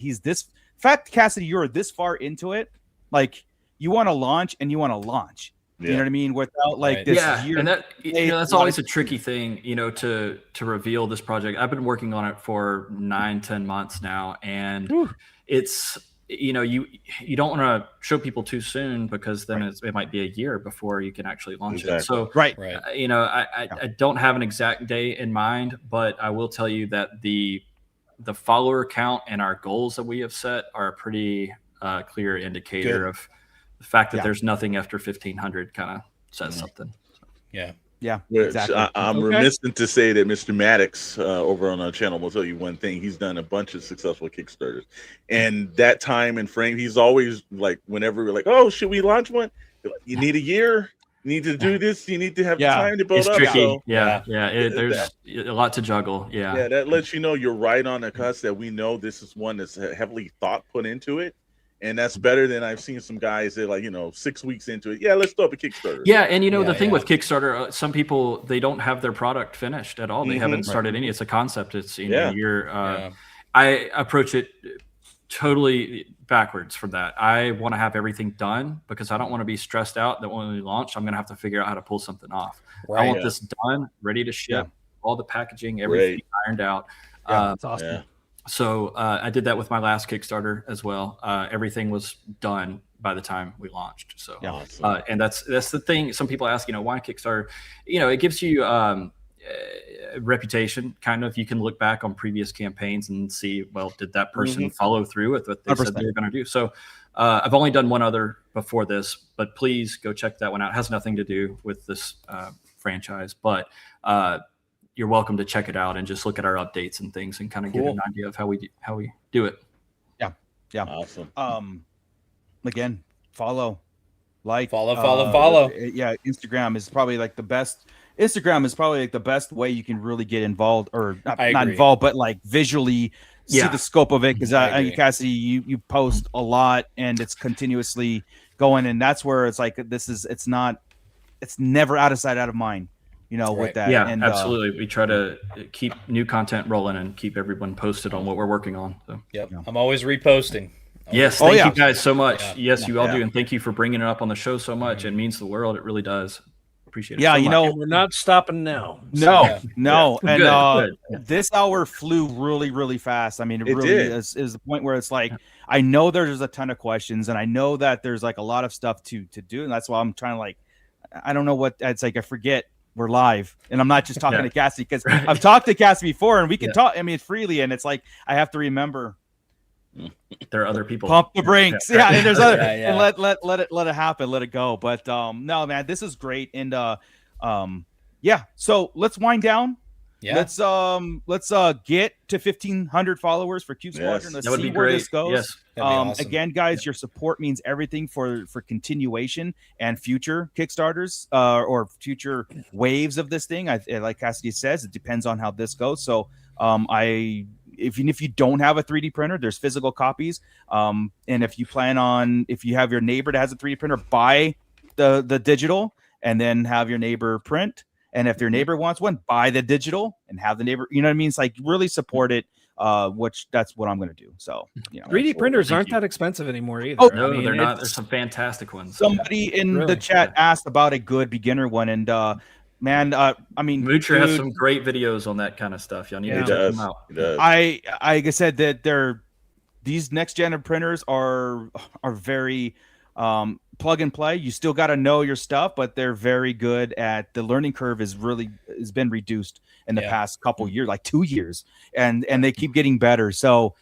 Cassidy, you're this far into it, like you want to launch and you want to launch. You know what I mean? Without this year. And that's always a tricky thing, to reveal this project. I've been working on it for 9-10 months now, and it's you don't want to show people too soon, because then it might be a year before you can actually launch it. So I don't have an exact day in mind, but I will tell you that the follower count and our goals that we have set are a pretty clear indicator of the fact that there's nothing after 1,500 kind of says something. Yeah, exactly. I'm remiss to say that Mr. Maddox over on our channel will tell you one thing. He's done a bunch of successful Kickstarters, and that time and frame, he's always like, whenever we're like, oh, should we launch one? You need a year. You need to do this. You need to have time to build it's up. Tricky. So, there's a lot to juggle. Yeah, that lets you know you're right on the cusp, that we know this is one that's heavily thought put into it. And that's better than I've seen some guys that 6 weeks into it. Yeah, let's throw up a Kickstarter. Yeah, and the thing with Kickstarter, some people, they don't have their product finished at all. They haven't started any. It's a concept. It's I approach it totally backwards from that. I want to have everything done, because I don't want to be stressed out that when we launch, I'm going to have to figure out how to pull something off. I want this done, ready to ship, all the packaging, everything ironed out. That's awesome. Yeah. So I did that with my last Kickstarter as well. Everything was done by the time we launched. So, and that's the thing. Some people ask, why Kickstarter? It gives you a reputation. Kind of, you can look back on previous campaigns and see, well, did that person follow through with what they 100%. Said they were going to do? So I've only done one other before this, but please go check that one out. It has nothing to do with this franchise, but you're welcome to check it out and just look at our updates and things and kind of get an idea of how we do it. Yeah. Awesome. Again, follow. Follow. Yeah, Instagram is probably the best. Instagram is probably the best way you can really get involved, or not involved, but visually see the scope of it. Because Cassidy, you post a lot and it's continuously going, and that's where it's it's never out of sight, out of mind. With that. Yeah, and, absolutely. We try to keep new content rolling and keep everyone posted on what we're working on. So. Yep. I'm always reposting. Yes, thank you guys so much. Yes, you all do, and thank you for bringing it up on the show so much. It means the world. It really does. Appreciate it. Yeah, so much. We're not stopping now. No. And Good. This hour flew really, really fast. I mean, it really is the point where it's I know there's a ton of questions, and I know that there's a lot of stuff to do, and that's why I'm trying to I don't know what it's I forget. We're live, and I'm not just talking to Cassidy, because I've talked to Cassidy before, and we can talk. I mean, freely, and it's I have to remember there are other people. Pump the brakes, and there's other, and let it happen, let it go. But no, man, this is great, and so let's wind down. Yeah, let's get to 1,500 followers for Cube Squadron. Let's see where this goes. Yes. Awesome. Again, guys, your support means everything for continuation and future Kickstarters or future waves of this thing. Like Cassidy says, it depends on how this goes. So if you don't have a 3D printer, there's physical copies. And if you have your neighbor that has a 3D printer, buy the digital and then have your neighbor print. And if your neighbor wants one, buy the digital and have the neighbor, you know what I mean? It's really support it, which that's what I'm going to do. So, 3D printers aren't that expensive anymore either. Oh, no, they're not. There's some fantastic ones. Somebody in the chat asked about a good beginner one. And, man, I mean, Moocher has some great videos on that kind of stuff. Y'all need to check them out. I said that these next gen of printers are very, plug and play. You still got to know your stuff, but they're very good at the learning curve has been reduced in the past couple years, like 2 years, and they keep getting better. So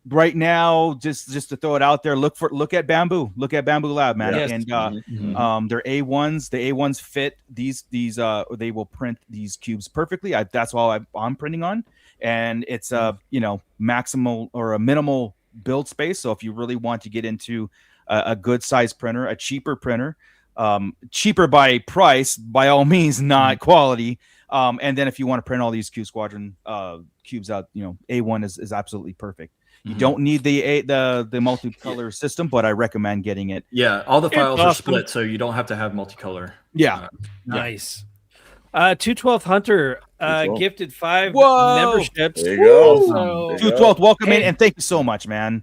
right now, just to throw it out there, look at Bamboo Lab, man. Yes. And their A1s, the A1s fit these they will print these cubes perfectly. That's all I'm printing on, and it's maximal or a minimal build space. So if you really want to get into a good size printer, a cheaper printer, cheaper by price, by all means, not quality. And then if you want to print all these Cube Squadron cubes out, A1 is absolutely perfect. You don't need the multicolor system, but I recommend getting it. Yeah, all the files are split, so you don't have to have multicolor. Yeah, nice. 212 Hunter gifted 5 memberships. There you go. So, 212, welcome in, and thank you so much, man.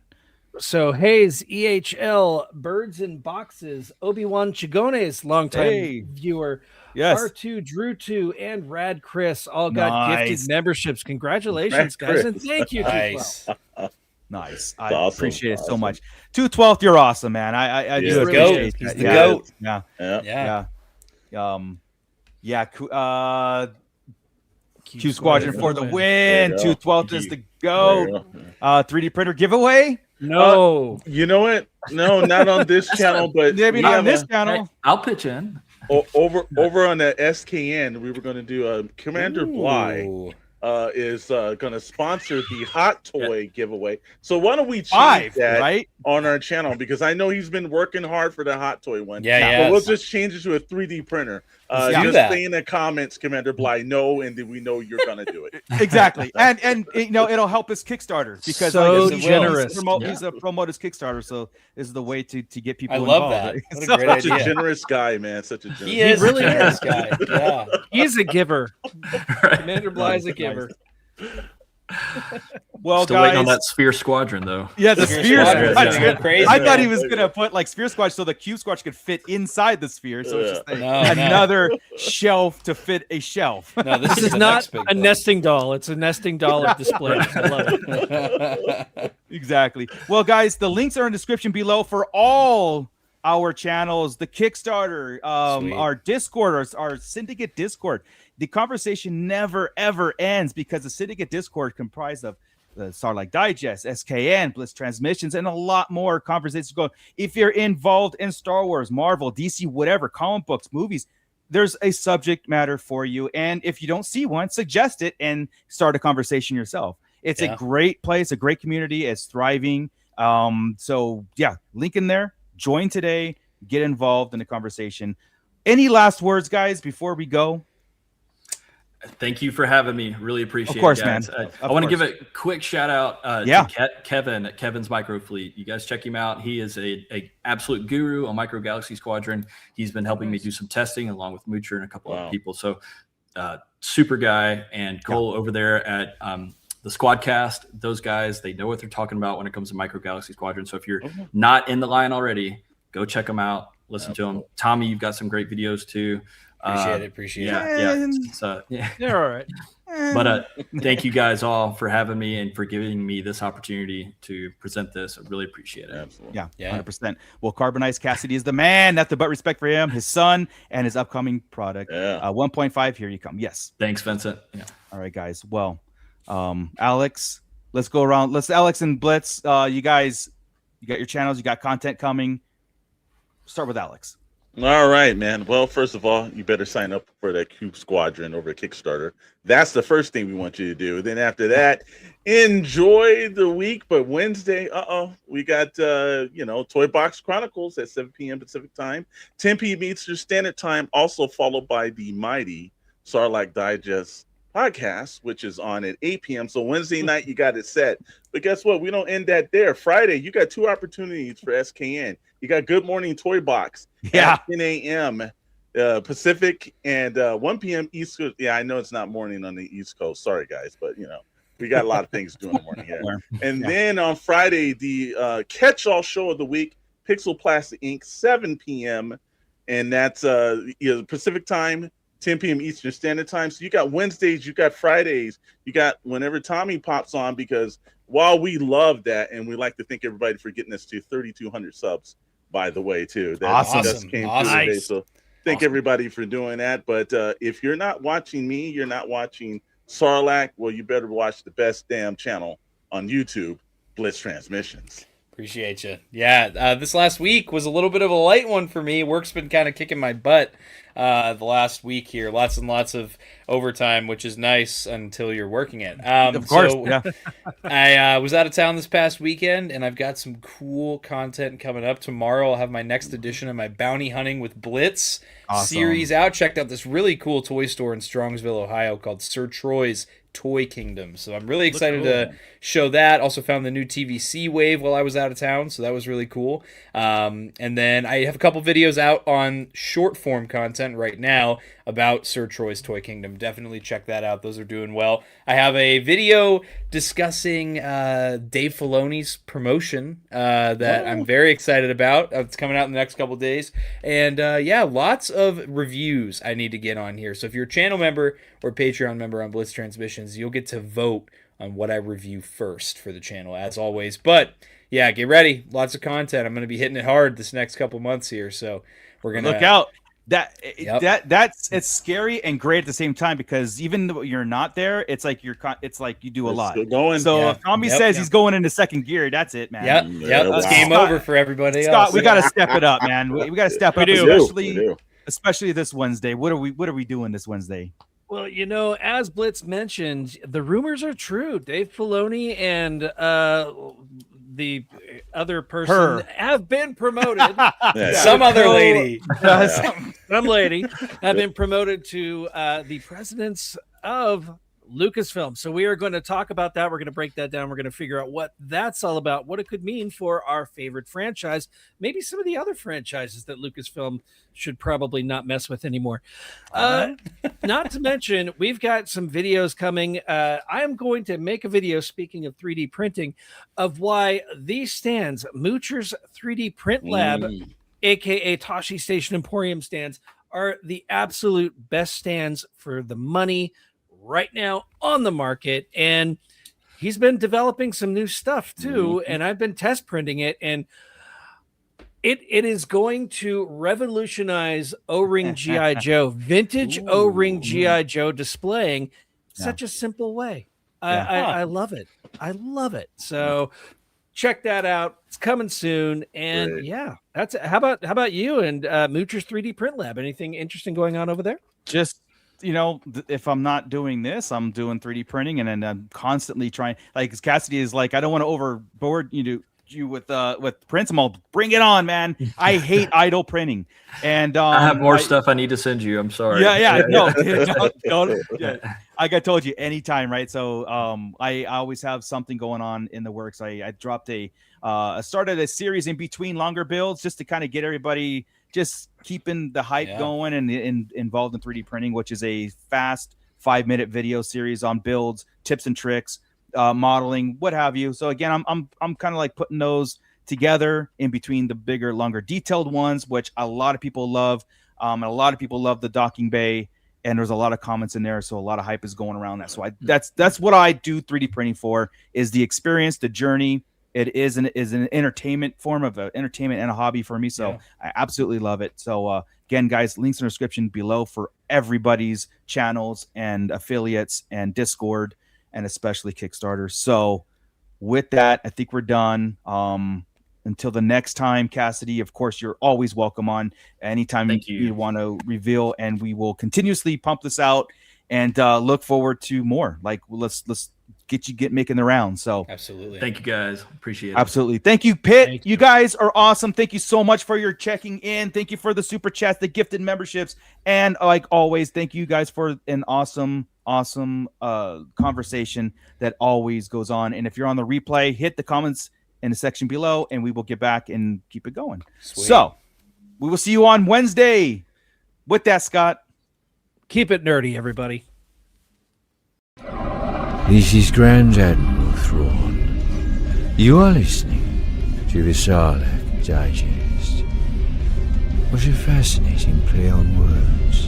So Hayes, EHL, Birds in Boxes, Obi-Wan Chigones, longtime viewer, yes, R2, Drew 2, and Rad Chris all got gifted memberships. Congratulations, guys, and thank you. Nice. Nice. I awesome. appreciate it so much. 212, you're awesome, man. I do appreciate it. He's the GOAT. Cube Squadron for the win. 212 is the GOAT. 3D printer giveaway? No. You know what? No, not on this channel, but maybe not on this channel. I'll pitch in. Over on the SKN, we were going to do a Commander Bly is going to sponsor the hot toy giveaway. So why don't we change that on our channel? Because I know he's been working hard for the hot toy one. But we'll just change it to a 3D printer. Just say in the comments, Commander Bly, no, and then we know you're going to do it. Exactly. And it'll help his Kickstarter because so generous. He's a promote his Kickstarter, so this is the way to get people involved. I love that. What a great idea. Such a generous guy, man. Such a generous He is really a generous guy. Yeah. He's a giver. Commander Bly is a giver. Well, still waiting on that Sphere Squadron, though. Yeah, the Sphere Squadron. Crazy, I thought he was gonna put like Sphere Squadron so the Cube Squadron could fit inside the Sphere. So it's just another shelf to fit a shelf. No, this is not a nesting doll. It's a nesting doll of display. I love it. Exactly. Well, guys, the links are in the description below for all our channels, the Kickstarter, our Discord, our Syndicate Discord. The conversation never, ever ends because the Syndicate Discord comprised of the Sarlacc Digest, SKN, Blitz Transmissions, and a lot more conversations going. If you're involved in Star Wars, Marvel, DC, whatever, comic books, movies, there's a subject matter for you. And if you don't see one, suggest it and start a conversation yourself. It's a great place, a great community. It's thriving. So, link in there. Join today. Get involved in the conversation. Any last words, guys, before we go? Thank you for having me. Really appreciate it. Of course, guys. man. I want to give a quick shout out to Kevin at Kevin's Micro Fleet. You guys check him out. He is a absolute guru on Micro Galaxy Squadron. He's been helping me do some testing along with Moocher and a couple other people. So super guy. And Cole over there at the Squadcast, those guys, they know what they're talking about when it comes to Micro Galaxy Squadron. So if you're not in the line already, go check them out. Listen to them. Tommy, you've got some great videos too. Appreciate it. They're all right. But thank you guys all for having me and for giving me this opportunity to present this. I really appreciate it. Absolutely. Yeah, 100%. Well, Carbonized Cassidy is the man. Nothing but respect for him, his son, and his upcoming product. 1.5, here you come. Yes. Thanks, Vincent. Yeah. All right, guys. Well, Alex, let's go around. Alex and Blitz, you guys, you got your channels, you got content coming. Start with Alex. All right, man. Well, first of all, you better sign up for that Cube Squadron over at Kickstarter. That's the first thing we want you to do. Then after that, enjoy the week. But Wednesday, we got Toy Box Chronicles at 7 p.m. Pacific time, 10 p.m. Eastern Standard Time. Also followed by the mighty Sarlacc Digest podcast, which is on at 8 p.m. So Wednesday night, you got it set. But guess what? We don't end that there. Friday, you got 2 opportunities for SKN. You got Good Morning Toy Box at 10 a.m. Pacific and 1 p.m. East Coast. Yeah, I know it's not morning on the East Coast. Sorry, guys, but we got a lot of things to do in the morning here. And then on Friday, the catch-all show of the week, Pixel Plastic Inc., 7 p.m. And that's Pacific time, 10 p.m. Eastern Standard Time. So you got Wednesdays, you got Fridays, you got whenever Tommy pops on, because while we love that and we like to thank everybody for getting us to 3,200 subs by the way, too. That Awesome. just came Awesome. through today. Nice. So thank everybody for doing that. But if you're not watching me, you're not watching Sarlacc, well, you better watch the best damn channel on YouTube, Blitz Transmissions. Appreciate you. Yeah, this last week was a little bit of a light one for me. Work's been kind of kicking my butt the last week here. Lots and lots of overtime, which is nice until you're working it. Of course, so yeah. I was out of town this past weekend, and I've got some cool content coming up. Tomorrow I'll have my next edition of my Bounty Hunting with Blitz series out. Checked out this really cool toy store in Strongsville, Ohio called Sir Troy's Toy Kingdom. So I'm really excited to show that. Also found the new TVC wave while I was out of town, so that was really cool. And then I have a couple videos out on short form content right now about Sir Troy's Toy Kingdom. Definitely check that out. Those are doing well. I have a video discussing Dave Filoni's promotion that I'm very excited about. It's coming out in the next couple days. And yeah, lots of reviews I need to get on here. So if you're a channel member or Patreon member on Blitz Transmissions, you'll get to vote on what I review first for the channel, as always. But yeah, get ready. Lots of content. I'm going to be hitting it hard this next couple months here. So we're going to look out. That's it's scary and great at the same time, because even though you're not there, it's like you do a lot. Still going. So if Tommy says he's going into second gear, that's it, man. Yep. It's game over for everybody else. Scott, we got to step it up, man. We got to step up, We especially this Wednesday. What are we doing this Wednesday? Well, as Blitz mentioned, the rumors are true. Dave Filoni and the other person have been promoted. Some other lady. Some lady have been promoted to the presidents of Lucasfilm. So we are going to talk about that. We're going to break that down. We're going to figure out what that's all about, what it could mean for our favorite franchise, maybe some of the other franchises that Lucasfilm should probably not mess with anymore. Not to mention, we've got some videos coming. I am going to make a video, speaking of 3D printing, of why these stands, Moocher's 3D Print Lab, aka Toshi Station Emporium stands, are the absolute best stands for the money right now on the market. And he's been developing some new stuff too, and I've been test printing it, and it is going to revolutionize O-Ring G.I. Joe, vintage O-Ring G.I. Joe displaying such a simple way. I love it. I love it. So check that out. It's coming soon. And that's it. How about you and Moocher's 3D Print Lab? Anything interesting going on over there? Just, if I'm not doing this, I'm doing 3D printing, and then I'm constantly trying. Like Cassidy is like, I don't want to overboard you with prints. I'm all, bring it on, man. I hate idle printing, and I have more stuff I need to send you. I'm sorry. No, don't. Like I told you, anytime, right? So I always have something going on in the works. I dropped started a series in between longer builds just to kind of get everybody just keeping the hype going and involved in 3D printing, which is a fast 5-minute video series on builds, tips and tricks, modeling, what have you. So again, I'm kind of like putting those together in between the bigger, longer, detailed ones, which a lot of people love. And a lot of people love the docking bay, and there's a lot of comments in there, so a lot of hype is going around that. So that's what I do 3D printing for, is the experience, the journey. It is an entertainment form of entertainment and a hobby for me. So I absolutely love it. So again, guys, links in the description below for everybody's channels and affiliates and Discord, and especially Kickstarter. So with that, I think we're done. Until the next time, Cassidy, of course, you're always welcome on anytime you want to reveal, and we will continuously pump this out and look forward to more. Like, let's get making the round. So absolutely. Thank you guys. Appreciate it. Absolutely. Thank you, Pitt. You guys are awesome. Thank you so much for your checking in. Thank you for the super chats, the gifted memberships. And like always, thank you guys for an awesome conversation that always goes on. And if you're on the replay, hit the comments in the section below, and we will get back and keep it going. Sweet. So we will see you on Wednesday. With that, Scott, keep it nerdy, everybody. This is Grand Admiral Thrawn. You are listening to the Sarlacc Digest. What a fascinating play on words.